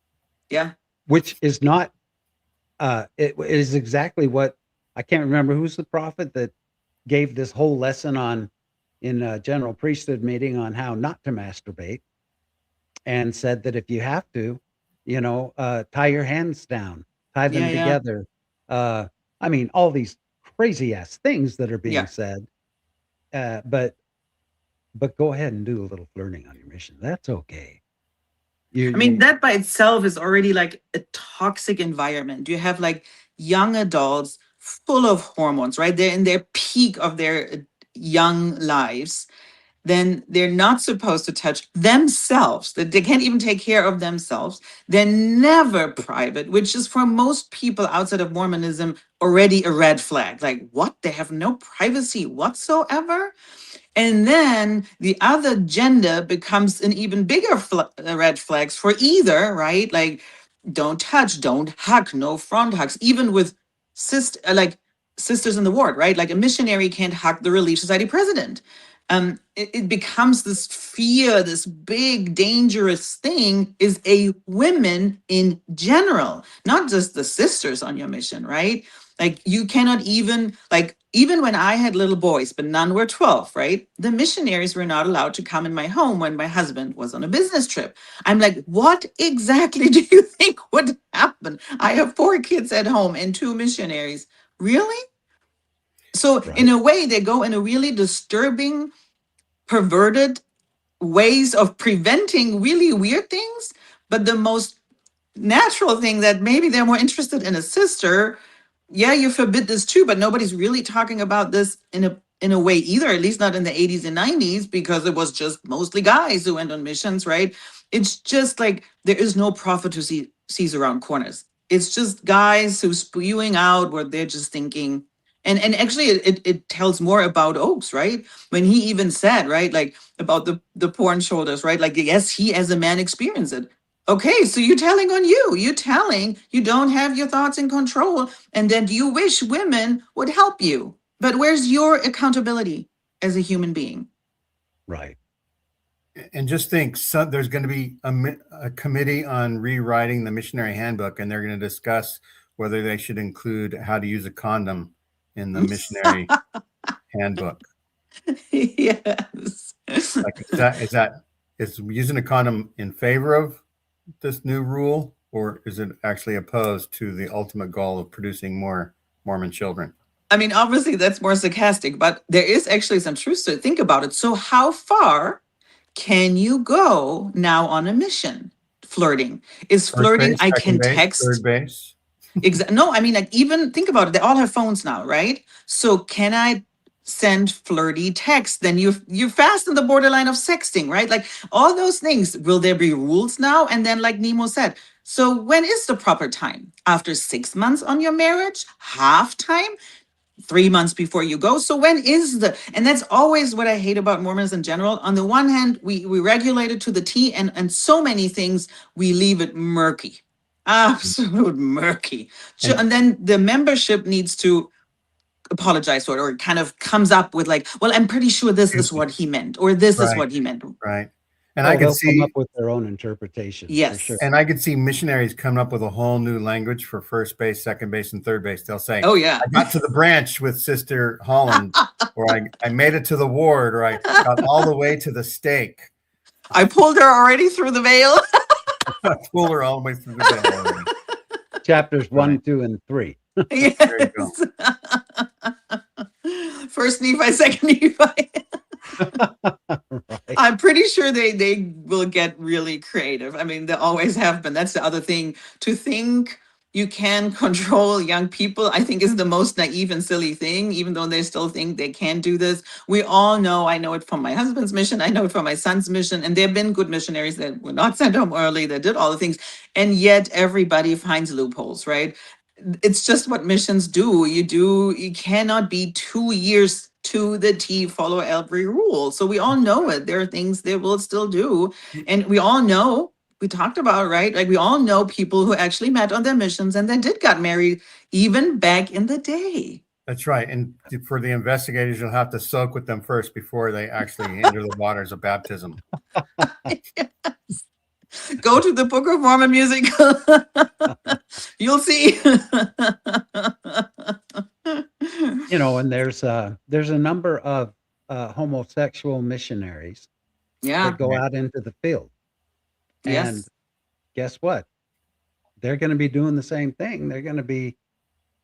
Yeah. Which is not, it is exactly what, I can't remember who's the prophet that gave this whole lesson in a general priesthood meeting on how not to masturbate, and said that if you have to, tie your hands down, tie them together. I mean, all these crazy ass things that are being said. But go ahead and do a little flirting on your mission. That's okay. That by itself is already like a toxic environment. You have like young adults full of hormones, right? They're in their peak of their young lives. Then they're not supposed to touch themselves. They can't even take care of themselves. They're never private, which is for most people outside of Mormonism already a red flag. Like, what? They have no privacy whatsoever? And then the other gender becomes an even bigger red flags for either, right? Like, don't touch, don't hug, no front hugs, even with sisters in the ward, right? Like a missionary can't hug the Relief Society president. It becomes this fear, this big dangerous thing is a women in general, not just the sisters on your mission, right? Like you cannot even when I had little boys, but none were 12, right? The missionaries were not allowed to come in my home when my husband was on a business trip. I'm like, what exactly do you think would happen? I have 4 kids at home and 2 missionaries. Really? So in a way, they go in a really disturbing, perverted ways of preventing really weird things. But the most natural thing that maybe they're more interested in a sister. Yeah, you forbid this too, but nobody's really talking about this in a way either, at least not in the 80s and 90s, because it was just mostly guys who went on missions, right? It's just like there is no prophet who sees around corners. It's just guys who spewing out what they're just thinking. And actually it tells more about Oaks, right? When he even said, right, like about the porn shoulders, right? Like, yes, he as a man experienced it. Okay, so you're telling on you. You're telling you don't have your thoughts in control, and then you wish women would help you. But where's your accountability as a human being? Right. And just think, so there's going to be a committee on rewriting the missionary handbook, and they're going to discuss whether they should include how to use a condom in the missionary handbook. Yes. Like, is using a condom in favor of this new rule, or is it actually opposed to the ultimate goal of producing more Mormon children? I mean, obviously that's more sarcastic, but there is actually some truth to it. Think about it. So how far can you go now on a mission? Flirting. Is First flirting, base, I second can base, text. third base. No, I mean, like, even think about it. They all have phones now, right? So can I send flirty text? Then you're fast on the borderline of sexting, right? Like all those things. Will there be rules now? And then, like Nemo said, so when is the proper time? After 6 months on your marriage? Half time? 3 months before you go. So when is and that's always what I hate about Mormons in general. On the one hand, we regulate it to the T, and so many things we leave it murky, absolute murky. And then the membership needs to apologize for it, or it kind of comes up with like, well, I'm pretty sure this is what he meant, or this is Right. what he meant. Right. And Well, I could they'll come see, up with their own interpretation. For Yes. sure. and I could see missionaries coming up with a whole new language for first base, second base, and third base. They'll say, Oh yeah. I got to the branch with Sister Holland, or I made it to the ward, or I got all the way to the stake. I pulled her already through the veil. I pulled her all the way through the veil already. Chapters 1, Right. 2, and 3. Yes. There you go. First Nephi, second Nephi. Right. I'm pretty sure they will get really creative. I mean, they always have been. That's the other thing. To think you can control young people, I think, is the most naive and silly thing, even though they still think they can do this. We all know, I know it from my husband's mission, I know it from my son's mission, and there have been good missionaries that were not sent home early, that did all the things, and yet everybody finds loopholes, right? It's just what missions do. You cannot be 2 years to the T, follow every rule. So we all know it. There are things they will still do. And we all know, we talked about, right? Like, we all know people who actually met on their missions and then did got married even back in the day. That's right. And for the investigators, you'll have to soak with them first before they actually enter the waters of baptism. Yes. Go to the Book of Mormon music. You'll see. You know, and there's a number of homosexual missionaries Yeah. that go out into the field. And Yes. guess what? They're going to be doing the same thing. They're going to be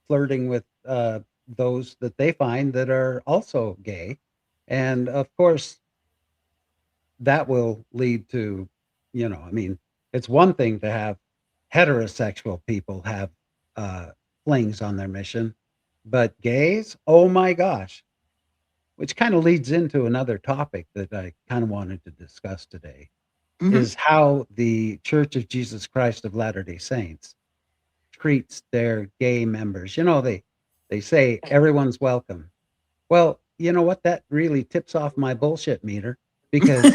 flirting with those that they find that are also gay. And of course, that will lead to, you know, I mean, it's one thing to have heterosexual people have flings on their mission, but gays, oh my gosh, which kind of leads into another topic that I kind of wanted to discuss today, Mhm. is how the Church of Jesus Christ of Latter-day Saints treats their gay members. You know, they say everyone's welcome. Well, you know what? That really tips off my bullshit meter, because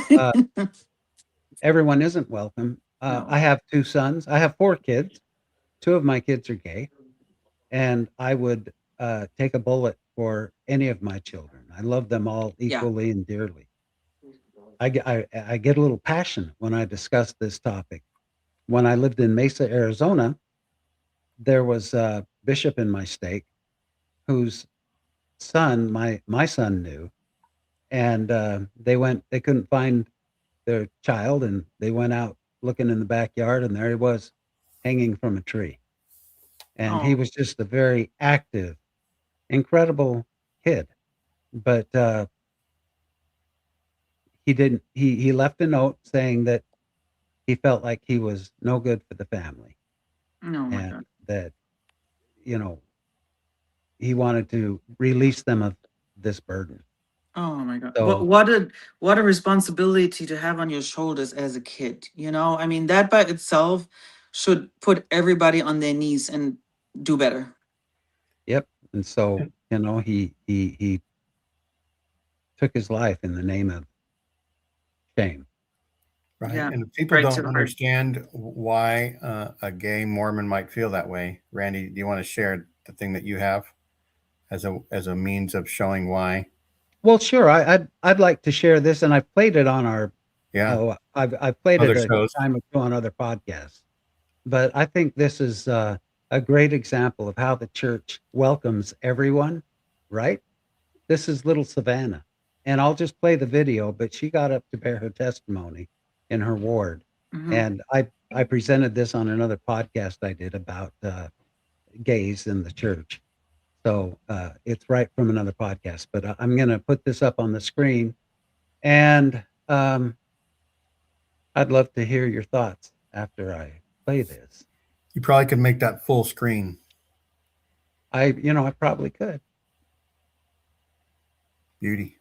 everyone isn't welcome. No. I have 2 sons. I have 4 kids. 2 of my kids are gay, and I would take a bullet for any of my children. I love them all Yeah. equally and dearly. I get a little passionate when I discuss this topic. When I lived in Mesa, Arizona, there was a bishop in my stake whose son, my son knew, and they couldn't find their child, and they went out looking in the backyard, and there he was, hanging from a tree. And he Oh. was just a very active, incredible kid. But he left a note saying that he felt like he was no good for the family, Oh my and God. that, you know, he wanted to release them of this burden. Oh my God. So What a responsibility to have on your shoulders as a kid. You know, I mean, that by itself should put everybody on their knees and do better. yep. And so, you know, he took his life in the name of shame. Right. Yeah, And if people right to don't the heart. understand why a gay Mormon might feel that way, Randy, do you want to share the thing that you have as a means of showing why? Well, sure. I'd like to share this, and I've played it on our. Yeah. I've played Other it a shows. time or two on other podcasts, but I think this is a great example of how the church welcomes everyone. Right? This is little Savannah, and I'll just play the video. But she got up to bear her testimony in her ward, and I presented this on another podcast I did about gays in the church. So it's right from another podcast, but I'm going to put this up on the screen, and I'd love to hear your thoughts after I play this. You probably could make that full screen. I probably could. Beauty.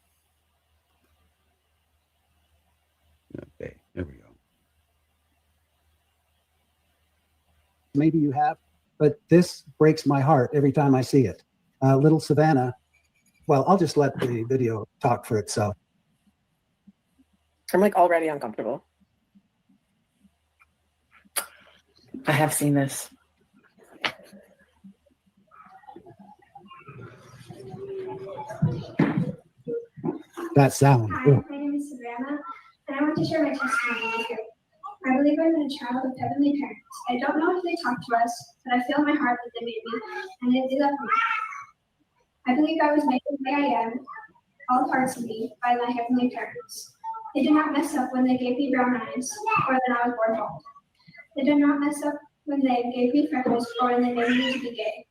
Okay, here we go. Maybe you have, but this breaks my heart every time I see it. Little Savannah. Well, I'll just let the video talk for itself. I'm like already uncomfortable. I have seen this. That sound. Hi, my name is Savannah, and I want to share my testimony with you. I believe I'm a child of heavenly parents. I don't know if they talk to us, but I feel in my heart that they made me, and they do that for me. I believe I was made the way I am, all parts of me, by my heavenly parents. They did not mess up when they gave me brown eyes, or when I was born bald. They did not mess up when they gave me freckles, or when they made me to be gay.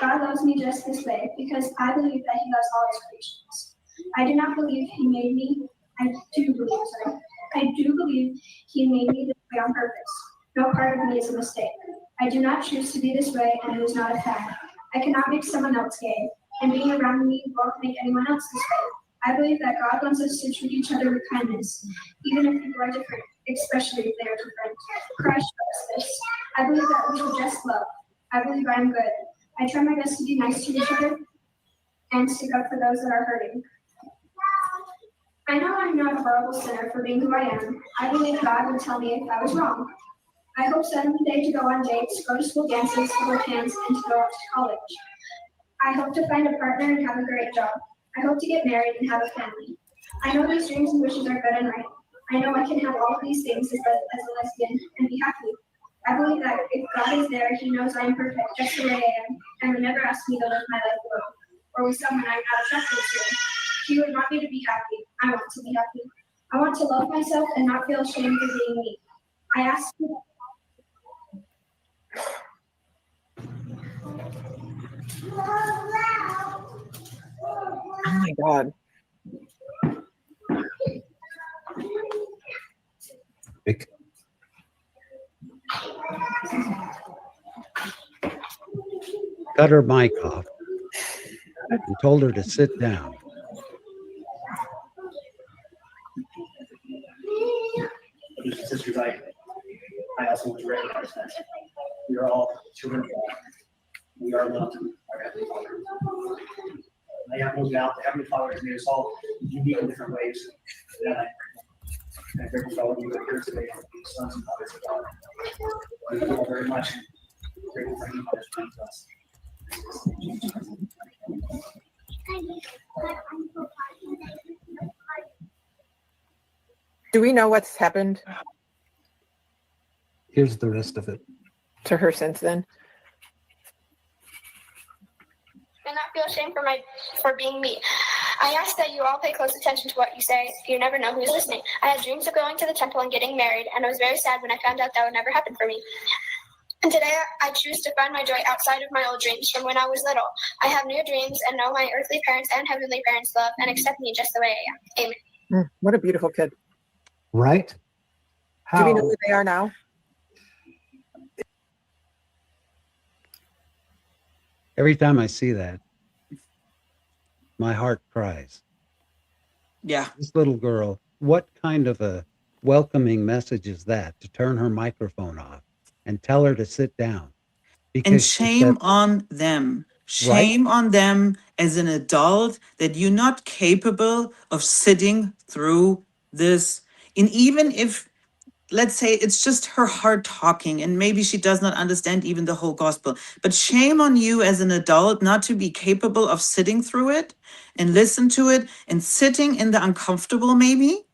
God loves me just this way, because I believe that He loves all His creations. I do not believe He made me. I do believe He made me this way on purpose. No part of me is a mistake. I do not choose to be this way, and it is not a fad. I cannot make someone else gay, and being around me won't make anyone else this way. I believe that God wants us to treat each other with kindness, even if people are different, especially if they are different. Christ shows us this. I believe that we should just love. I believe I am good. I try my best to be nice to each other and stick up for those that are hurting. I know I'm not a horrible sinner for being who I am. I believe God would tell me if I was wrong. I hope someday to go on dates, go to school dances, hold hands, and to go off to college. I hope to find a partner and have a great job. I hope to get married and have a family. I know these dreams and wishes are good and right. I know I can have all of these things as a lesbian and be happy. I believe that if God is there, He knows I am perfect just the way I am, and would never ask me to live my life alone or with someone I'm not attracted to. He would want me to be happy. I want to be happy. I want to love myself and not feel ashamed for being me. I ask you. Oh my God. Cut her mic off and told her to sit down. Sisters, I also was recognized that we are all children of God. We are loved by our Heavenly Father. I have no doubt the Heavenly Father has made us all unique in different ways. And I'm grateful for all of you that are here today, sons and daughters of God. Thank you all very much. I'm grateful for any Father's plan to us. Do we know what's happened Here's the rest of it. to her since then? And not feel ashamed for being me. I ask that you all pay close attention to what you say. You never know who's listening. I had dreams of going to the temple and getting married, and I was very sad when I found out that would never happen for me. And today I choose to find my joy outside of my old dreams from when I was little. I have new dreams and know my earthly parents and heavenly parents love and accept me just the way I am. Amen. What a beautiful kid. Right? Do we know who they are now? Every time I see that, my heart cries. Yeah. This little girl, what kind of a welcoming message is that, to turn her microphone off and tell her to sit down? And shame on them. Shame on them as an adult that you're not capable of sitting through this. And even if let's say it's just her heart talking, and maybe she does not understand even the whole gospel. But shame on you as an adult not to be capable of sitting through it and listen to it and sitting in the uncomfortable, maybe,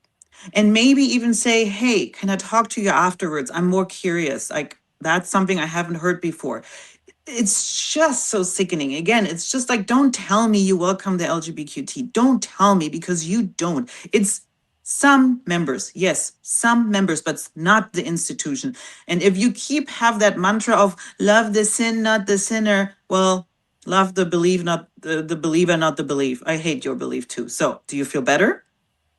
and maybe even say, hey, can I talk to you afterwards? I'm more curious. Like, that's something I haven't heard before. It's just so sickening. Again, it's just like, don't tell me you welcome the LGBTQT. Don't tell me, because you don't. It's some members, yes, some members, but it's not the institution. And if you have that mantra of love the sin, not the sinner, well, love the belief, not the believer, not the belief. I hate your belief too. So do you feel better?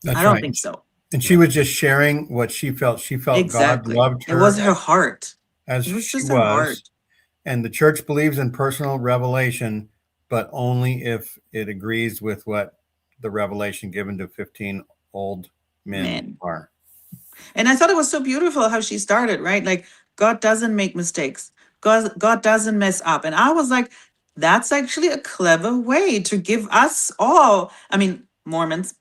That's I don't right. think so. And she was just sharing what she felt. She felt Exactly. God loved It her was her heart. as It was she just her heart. And the church believes in personal revelation, but only if it agrees with what the revelation given to 15 old men are. And I thought it was so beautiful how she started, right? Like, God doesn't make mistakes. God doesn't mess up. And I was like, that's actually a clever way to give us all, I mean, Mormons,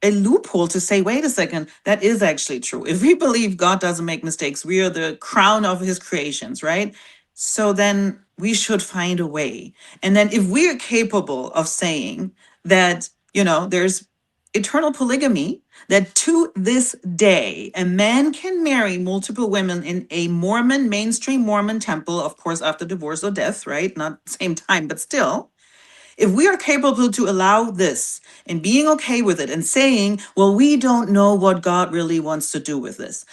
a loophole to say, wait a second, that is actually true. If we believe God doesn't make mistakes, we are the crown of his creations, right? So then we should find a way. And then if we are capable of saying that, there's eternal polygamy, that to this day, a man can marry multiple women in a mainstream Mormon temple, of course, after divorce or death, right? Not same time, but still. If we are capable to allow this and being okay with it and saying, well, we don't know what God really wants to do with this,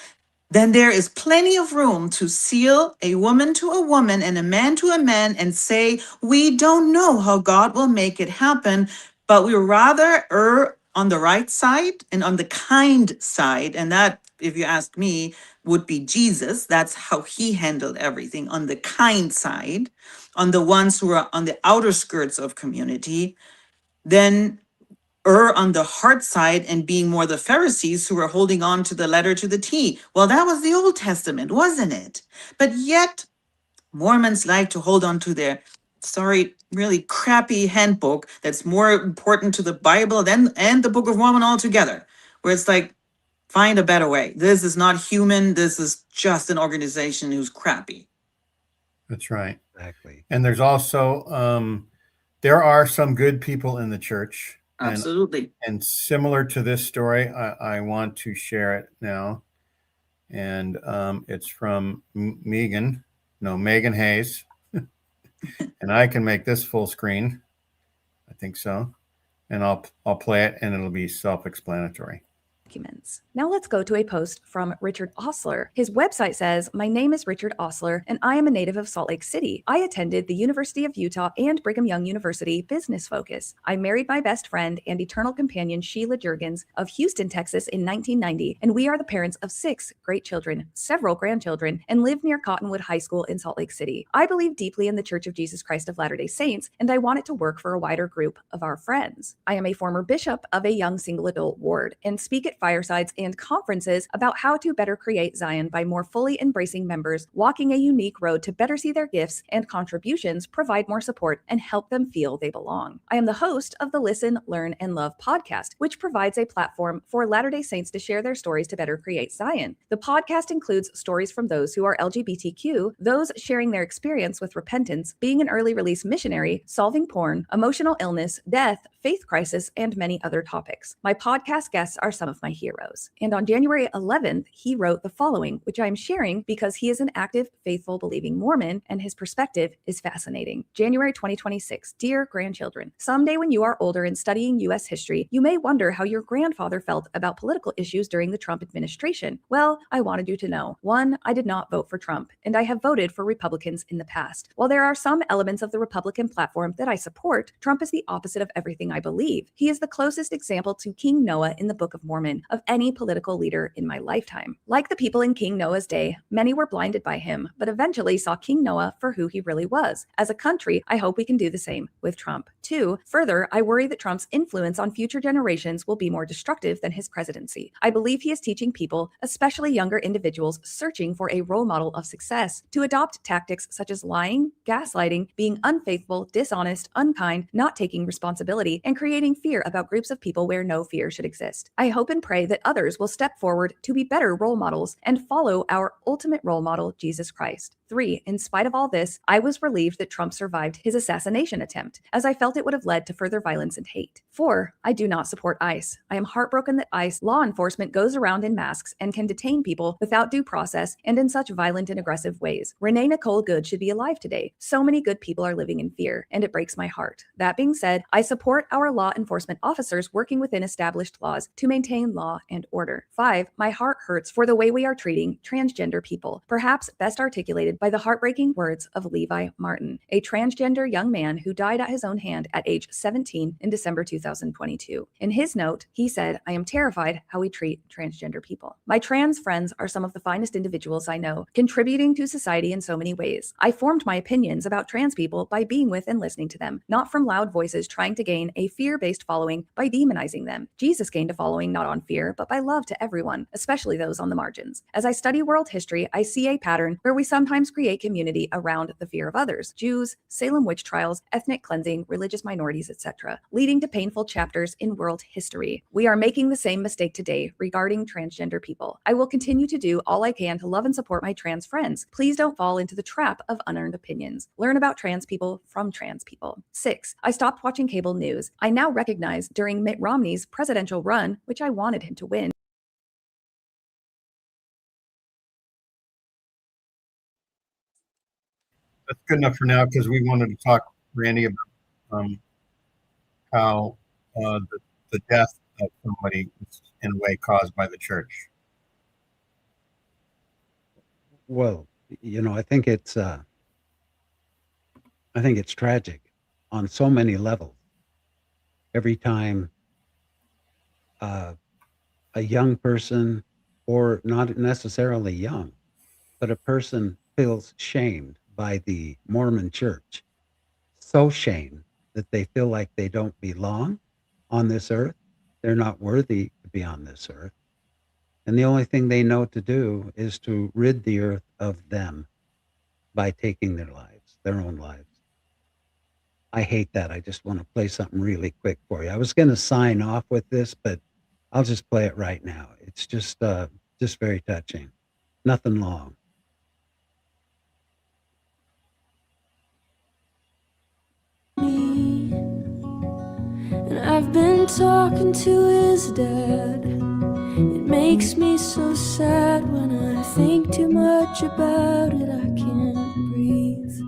then there is plenty of room to seal a woman to a woman and a man to a man and say, we don't know how God will make it happen, but we rather err on the right side and on the kind side. And that, if you ask me, would be Jesus. That's how he handled everything, on the kind side, on the ones who are on the outer skirts of community. Then on the hard side and being more the Pharisees who were holding on to the letter to the T. Well, that was the Old Testament, wasn't it? But yet, Mormons like to hold on to their, really crappy handbook that's more important to the Bible and the Book of Mormon altogether, where it's like, find a better way. This is not human. This is just an organization who's crappy. That's right. Exactly. And there's also, there are some good people in the church. Absolutely. And similar to this story, I want to share it now. And it's from Megan Hayes. And I can make this full screen. I think so. And I'll play it and it'll be self-explanatory. Documents. Now let's go to a post from Richard Osler. His website says, "My name is Richard Osler, and I am a native of Salt Lake City. I attended the University of Utah and Brigham Young University Business Focus. I married my best friend and eternal companion Sheila Jurgens of Houston, Texas in 1990, and we are the parents of 6 great children, several grandchildren, and live near Cottonwood High School in Salt Lake City. I believe deeply in the Church of Jesus Christ of Latter-day Saints, and I want it to work for a wider group of our friends. I am a former bishop of a young single adult ward and speak at firesides and conferences about how to better create Zion by more fully embracing members, walking a unique road to better see their gifts and contributions, provide more support, and help them feel they belong. I am the host of the Listen, Learn, and Love podcast, which provides a platform for Latter-day Saints to share their stories to better create Zion. The podcast includes stories from those who are LGBTQ, those sharing their experience with repentance, being an early release missionary, solving porn, emotional illness, death, faith crisis, and many other topics. My podcast guests are some of my heroes. And on January 11th, he wrote the following, which I am sharing because he is an active, faithful, believing Mormon, and his perspective is fascinating. January 2026, dear grandchildren, someday when you are older and studying U.S. history, you may wonder how your grandfather felt about political issues during the Trump administration. Well, I wanted you to know. 1, I did not vote for Trump, and I have voted for Republicans in the past. While there are some elements of the Republican platform that I support, Trump is the opposite of everything I believe. He is the closest example to King Noah in the Book of Mormon of any political leader in my lifetime. Like the people in King Noah's day, many were blinded by him, but eventually saw King Noah for who he really was. As a country, I hope we can do the same with Trump. 2, further, I worry that Trump's influence on future generations will be more destructive than his presidency. I believe he is teaching people, especially younger individuals searching for a role model of success, to adopt tactics such as lying, gaslighting, being unfaithful, dishonest, unkind, not taking responsibility, and creating fear about groups of people where no fear should exist. I hope and pray pray that others will step forward to be better role models and follow our ultimate role model, Jesus Christ. 3. In spite of all this, I was relieved that Trump survived his assassination attempt, as I felt it would have led to further violence and hate. 4. I do not support ICE. I am heartbroken that ICE law enforcement goes around in masks and can detain people without due process and in such violent and aggressive ways. Renee Nicole Good should be alive today. So many good people are living in fear, and it breaks my heart. That being said, I support our law enforcement officers working within established laws to maintain law and order. 5. My heart hurts for the way we are treating transgender people, perhaps best articulated by the heartbreaking words of Levi Martin, a transgender young man who died at his own hand at age 17 in December 2022. In his note, he said, "I am terrified how we treat transgender people. My trans friends are some of the finest individuals I know, contributing to society in so many ways. I formed my opinions about trans people by being with and listening to them, not from loud voices trying to gain a fear-based following by demonizing them. Jesus gained a following not on fear, but by love to everyone, especially those on the margins. As I study world history, I see a pattern where we sometimes create community around the fear of others, Jews, Salem witch trials, ethnic cleansing, religious minorities, etc., leading to painful chapters in world history. We are making the same mistake today regarding transgender people. I will continue to do all I can to love and support my trans friends. Please don't fall into the trap of unearned opinions. Learn about trans people from trans people." 6. I stopped watching cable news. I now recognize during Mitt Romney's presidential run, which I wanted him to win, That's good enough for now because we wanted to talk, Randy, about how the death of somebody is in a way caused by the church. Well, I think it's tragic on so many levels. Every time a young person, or not necessarily young, but a person feels shamed by the Mormon church, so shamed that they feel like they don't belong on this earth. They're not worthy to be on this earth. And the only thing they know to do is to rid the earth of them by taking their lives, their own lives. I hate that. I just want to play something really quick for you. I was going to sign off with this, but I'll just play it right now. It's just very touching. Nothing long. And I've been talking to his dad. It makes me so sad when I think too much about it. I can't breathe.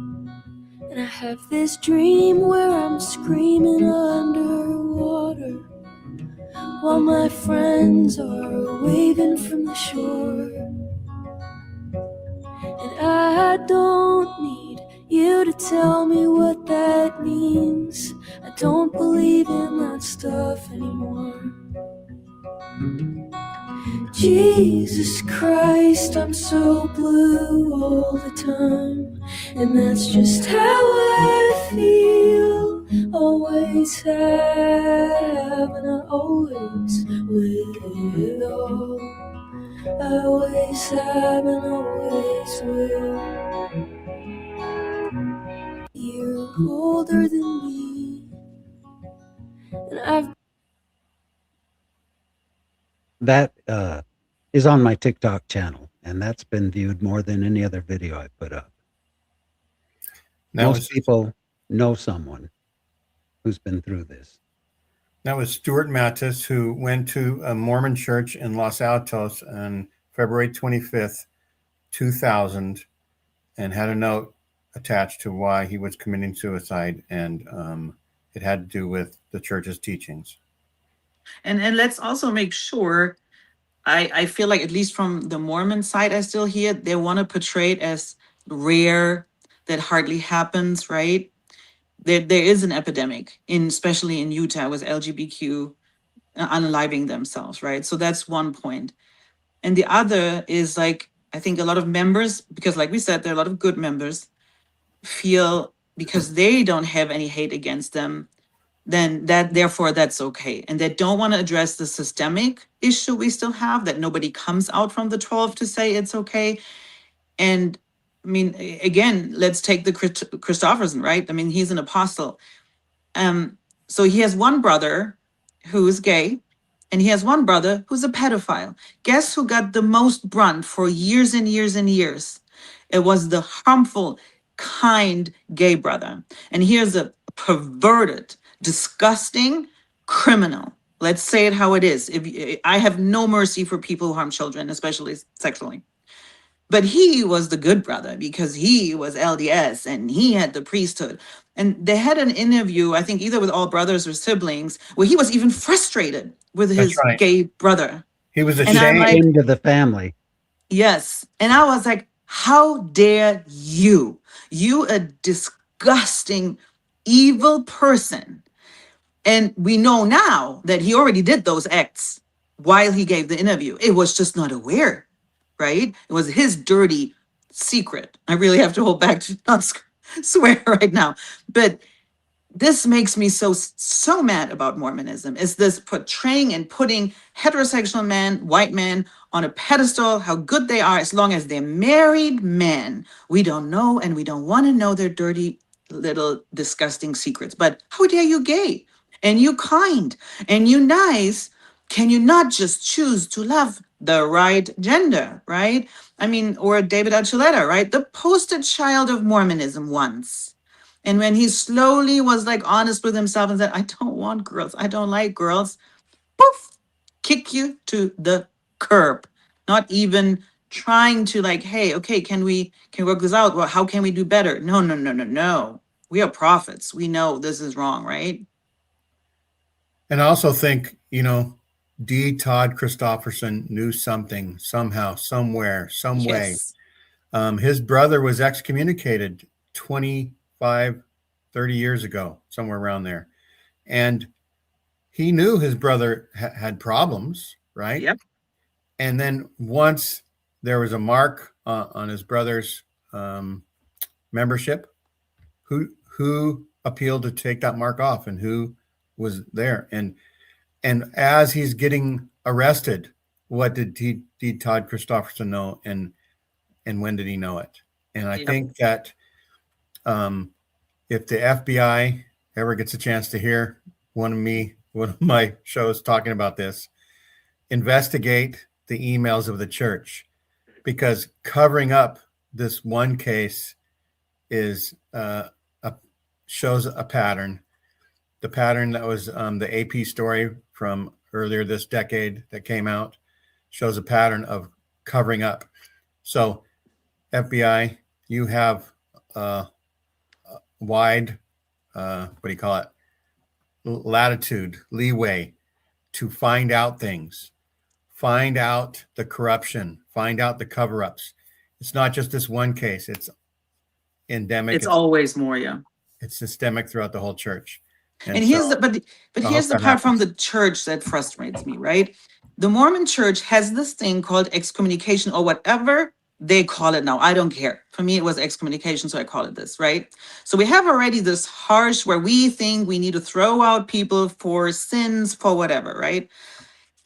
And I have this dream where I'm screaming underwater while my friends are waving from the shore. And I don't need you to tell me what that means. I don't believe in that stuff anymore. Jesus Christ, I'm so blue all the time, and that's just how I feel. Always have, and I always will. I always have and always will. You're older than me, and I've That is on my TikTok channel, and that's been viewed more than any other video I put up. Most people know someone who's been through this. That was Stuart Mattis, who went to a Mormon church in Los Altos on February 25th, 2000, and had a note attached to why he was committing suicide, and it had to do with the church's teachings. And let's also make sure, I feel like, at least from the Mormon side, I still hear they want to portray it as rare, that hardly happens, right? There is an epidemic, especially in Utah, with LGBTQ unaliving themselves, right? So that's one point. And the other is, like, I think a lot of members, because like we said, there are a lot of good members, feel because they don't have any hate against them, then therefore that's okay. And they don't want to address the systemic issue we still have, that nobody comes out from the 12 to say it's okay. And I mean, again, let's take the Christofferson, right? I mean, he's an apostle. So he has one brother who is gay, and he has one brother who's a pedophile. Guess who got the most brunt for years and years and years? It was the harmful, kind gay brother. And here's a perverted, disgusting criminal. Let's say it how it is. I have no mercy for people who harm children, especially sexually. But he was the good brother because he was LDS and he had the priesthood. And they had an interview, I think either with All Brothers or Siblings, where he was even frustrated with That's his right. gay brother. He was And I'm ashamed. like, Into the family. yes. And I was like, how dare you? You a disgusting, evil person. And we know now that he already did those acts while he gave the interview. It was just not aware, right? It was his dirty secret. I really have to hold back to not swear right now. But this makes me so mad about Mormonism is this portraying and putting heterosexual men, white men on a pedestal, how good they are as long as they're married men. We don't know and we don't want to know their dirty little disgusting secrets. But how dare you gay and you kind and you nice? Can you not just choose to love the right gender, right? I mean, or David Archuleta, right? The poster child of Mormonism once. And when he slowly was like honest with himself and said, I don't want girls, I don't like girls, poof, kick you to the curb. Not even trying to like, hey, okay, can we work this out? Well, how can we do better? No, no, no, no, no. We are prophets. We know this is wrong, right? And I also think, D. Todd Christofferson knew something somehow, somewhere, some way. Yes. His brother was excommunicated 25, 30 years ago, somewhere around there. And he knew his brother had problems, right? Yep. And then once there was a mark on his brother's membership, who appealed to take that mark off and who was there? And as he's getting arrested, what did Todd Christofferson know? And when did he know it? And I think that if the FBI ever gets a chance to hear one of my shows talking about this, investigate the emails of the church, because covering up this one case is shows a pattern. The pattern that was the AP story from earlier this decade that came out shows a pattern of covering up. So FBI, you have wide, latitude, leeway to find out things, find out the corruption, find out the cover-ups. It's not just this one case. It's endemic. It's always more, yeah. It's systemic throughout the whole church. And here's here's the part from the church that frustrates me, right? The Mormon church has this thing called excommunication or whatever they call it now. I don't care. For me, it was excommunication, so I call it this, right? So we have already this harsh where we think we need to throw out people for sins, for whatever, right?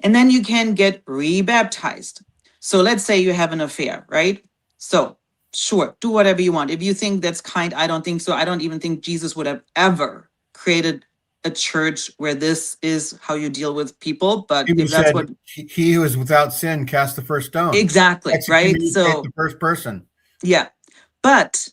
And then you can get rebaptized. So let's say you have an affair, right? So sure, do whatever you want. If you think that's kind, I don't think so. I don't even think Jesus would have ever created a church where this is how you deal with people. But if that's what he who is without sin cast the first stone. Exactly, right? So the first person. Yeah. But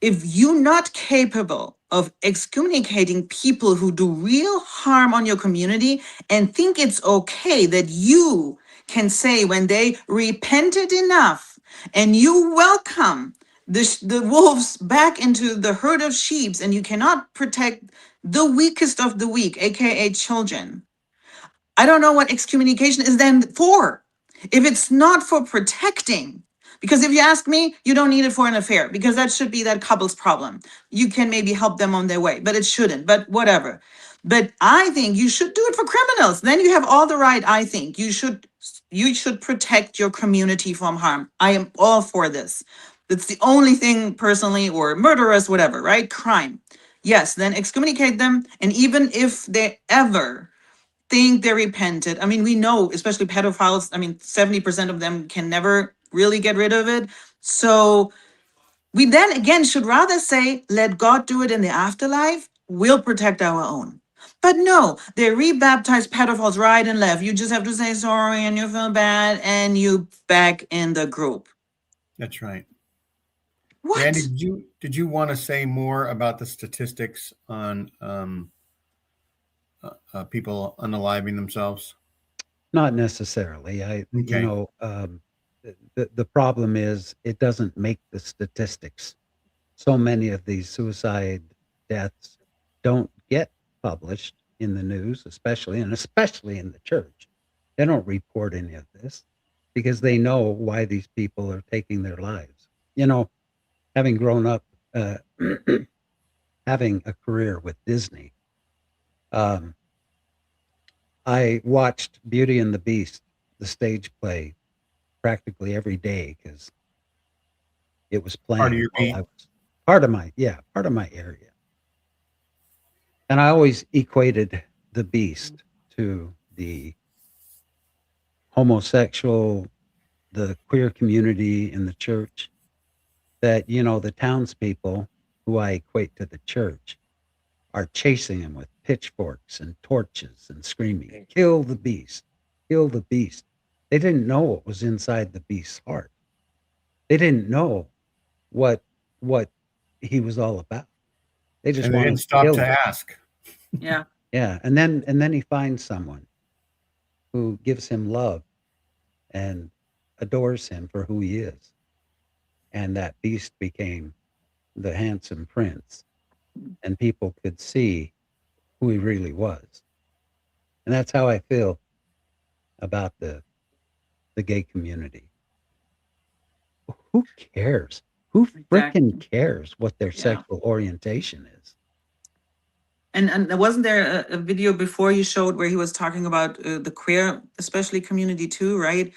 if you're not capable of excommunicating people who do real harm on your community and think it's okay that you can say when they repented enough and you welcome the wolves back into the herd of sheep and you cannot protect the weakest of the weak, aka children, I don't know what excommunication is then for. If it's not for protecting, because if you ask me, you don't need it for an affair because that should be that couple's problem. You can maybe help them on their way, but it shouldn't, but whatever. But I think you should do it for criminals. Then you have all the right, I think. You should protect your community from harm. I am all for this. That's the only thing personally, or murderers, whatever, right? Crime. Yes, then excommunicate them. And even if they ever think they repented. I mean, we know, especially pedophiles, 70% of them can never really get rid of it. So we then again should rather say, let God do it in the afterlife. We'll protect our own. But no, they rebaptize pedophiles right and left. You just have to say sorry and you feel bad and you back in the group. That's right. What? Randy, did you want to say more about the statistics on people unaliving themselves? Not necessarily. Okay. The problem is it doesn't make the statistics. So many of these suicide deaths don't get published in the news, especially in the church. They don't report any of this because they know why these people are taking their lives. Having grown up, having a career with Disney, I watched Beauty and the Beast, the stage play, practically every day because it was playing. Part of your beat. I was part of my area. And I always equated the beast to the homosexual, the queer community in the church, that, the townspeople who I equate to the church are chasing him with pitchforks and torches and screaming, "Kill the beast, kill the beast." They didn't know what was inside the beast's heart. They didn't know what he was all about. They just And they wanted didn't to stop kill to him. ask. Yeah. Yeah, and then he finds someone who gives him love and adores him for who he is. And that beast became the handsome prince, and people could see who he really was. And that's how I feel about the gay community. Who cares? Who freaking cares what their sexual orientation is? And wasn't there a video before you showed where he was talking about the queer, especially community too, right?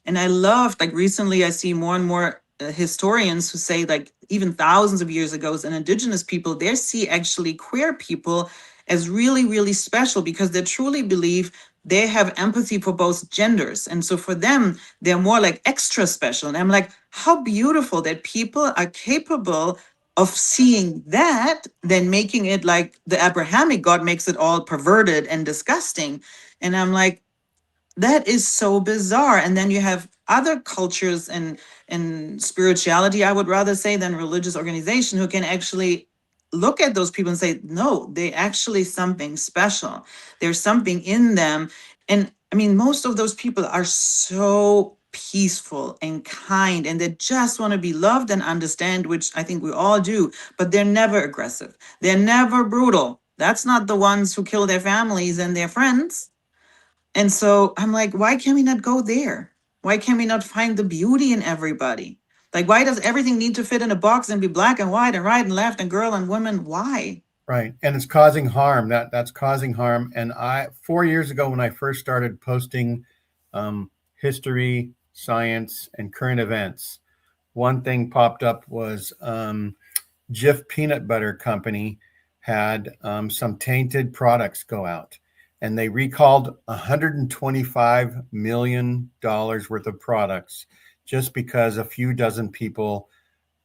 And I loved, like recently I see more and more historians who say like even thousands of years ago and indigenous people, they see actually queer people as really, really special because they truly believe they have empathy for both genders. And so for them, they're more like extra special. And I'm like, how beautiful that people are capable of seeing that, then making it like the Abrahamic God makes it all perverted and disgusting. And I'm like, that is so bizarre. And then you have other cultures and spirituality, I would rather say, than religious organization who can actually look at those people and say, no, they actually something special. There's something in them. And I mean, most of those people are so peaceful and kind, and they just want to be loved and understand, which I think we all do, but they're never aggressive. They're never brutal. That's not the ones who kill their families and their friends. And so I'm like, why can we not go there? Why can we not find the beauty in everybody? Like, why does everything need to fit in a box and be black and white and right and left and girl and woman? Why? Right. And it's causing harm. That's causing harm. And 4 years ago, when I first started posting history, science, and current events, one thing popped up was Jif Peanut Butter Company had some tainted products go out. And they recalled $125 million worth of products just because a few dozen people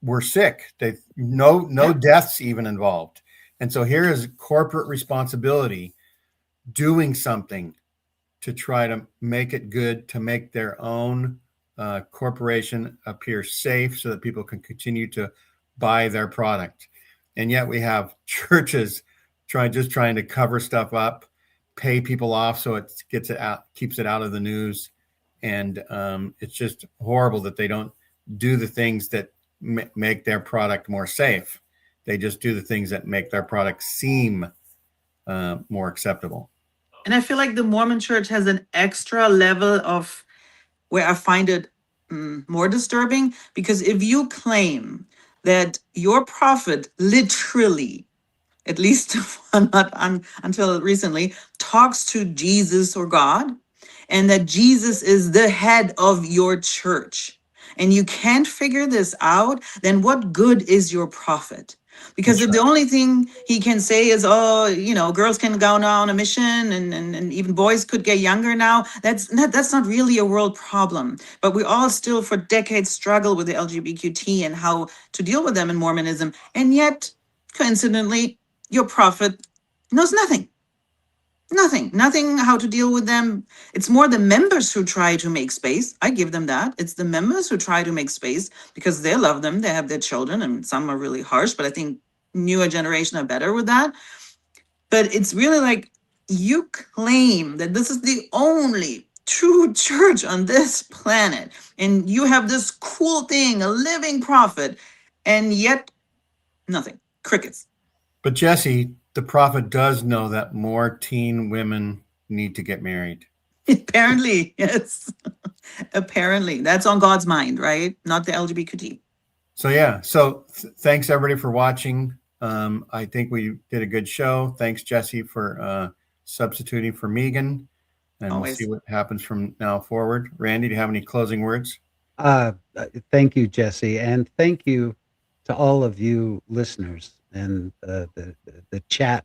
were sick. No deaths even involved. And so here is corporate responsibility doing something to try to make it good, to make their own corporation appear safe so that people can continue to buy their product. And yet we have churches trying to cover stuff up, pay people off so it gets it out, keeps it out of the news. And it's just horrible that they don't do the things that make their product more safe. They just do the things that make their product seem more acceptable. And I feel like the Mormon church has an extra level of where I find it more disturbing, because if you claim that your prophet literally, at least until recently, talks to Jesus or God, and that Jesus is the head of your church, and you can't figure this out, then what good is your prophet? Because if the only thing he can say is, oh, girls can go now on a mission and even boys could get younger now, that's not really a world problem. But we all still for decades struggle with the LGBTQ and how to deal with them in Mormonism. And yet, coincidentally, your prophet knows nothing. Nothing how to deal with them. It's more the members who try to make space. I give them that. It's the members who try to make space because they love them. They have their children, and some are really harsh, but I think newer generation are better with that. But it's really like, you claim that this is the only true church on this planet, and you have this cool thing, a living prophet, and yet nothing. Crickets. But Jesse, the prophet does know that more teen women need to get married. Apparently, yes. Apparently. That's on God's mind, right? Not the LGBTQ. So yeah, so thanks everybody for watching. I think we did a good show. Thanks, Jesse, for substituting for Megan. And Always. we'll see what happens from now forward. Randy, do you have any closing words? Thank you, Jesse, and thank you to all of you listeners and the chat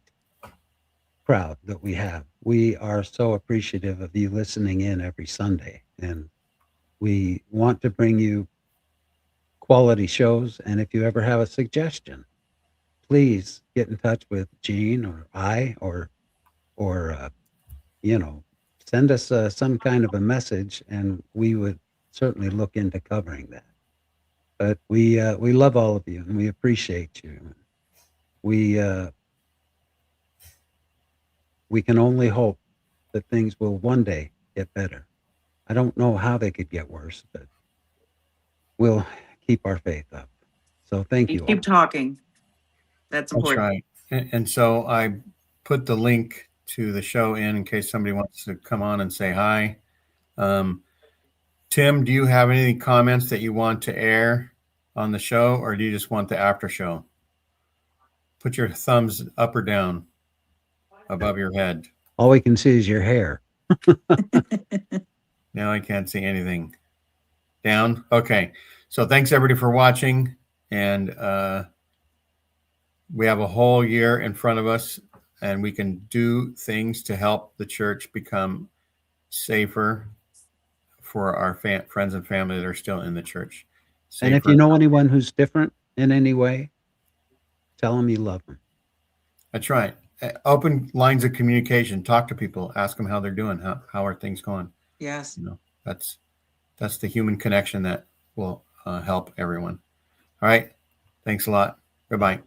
crowd that we have. We are so appreciative of you listening in every Sunday, and we want to bring you quality shows. And if you ever have a suggestion, please get in touch with Gene or I, or send us some kind of a message, and we would certainly look into covering that. But we love all of you, and we appreciate you. We can only hope that things will one day get better. I don't know how they could get worse, but we'll keep our faith up. So thank you all. Keep talking. That's important. That's right. And so I put the link to the show in case somebody wants to come on and say hi. Tim, do you have any comments that you want to air on the show, or do you just want the after show? Put your thumbs up or down above your head. All we can see is your hair. Now I can't see anything. Down? Okay. So thanks everybody for watching. And we have a whole year in front of us, and we can do things to help the church become safer for our friends and family that are still in the church. And if you know anyone who's different in any way, tell them you love them. That's right. Open lines of communication. Talk to people. Ask them how they're doing. How are things going? Yes. That's the human connection that will help everyone. All right. Thanks a lot. Goodbye.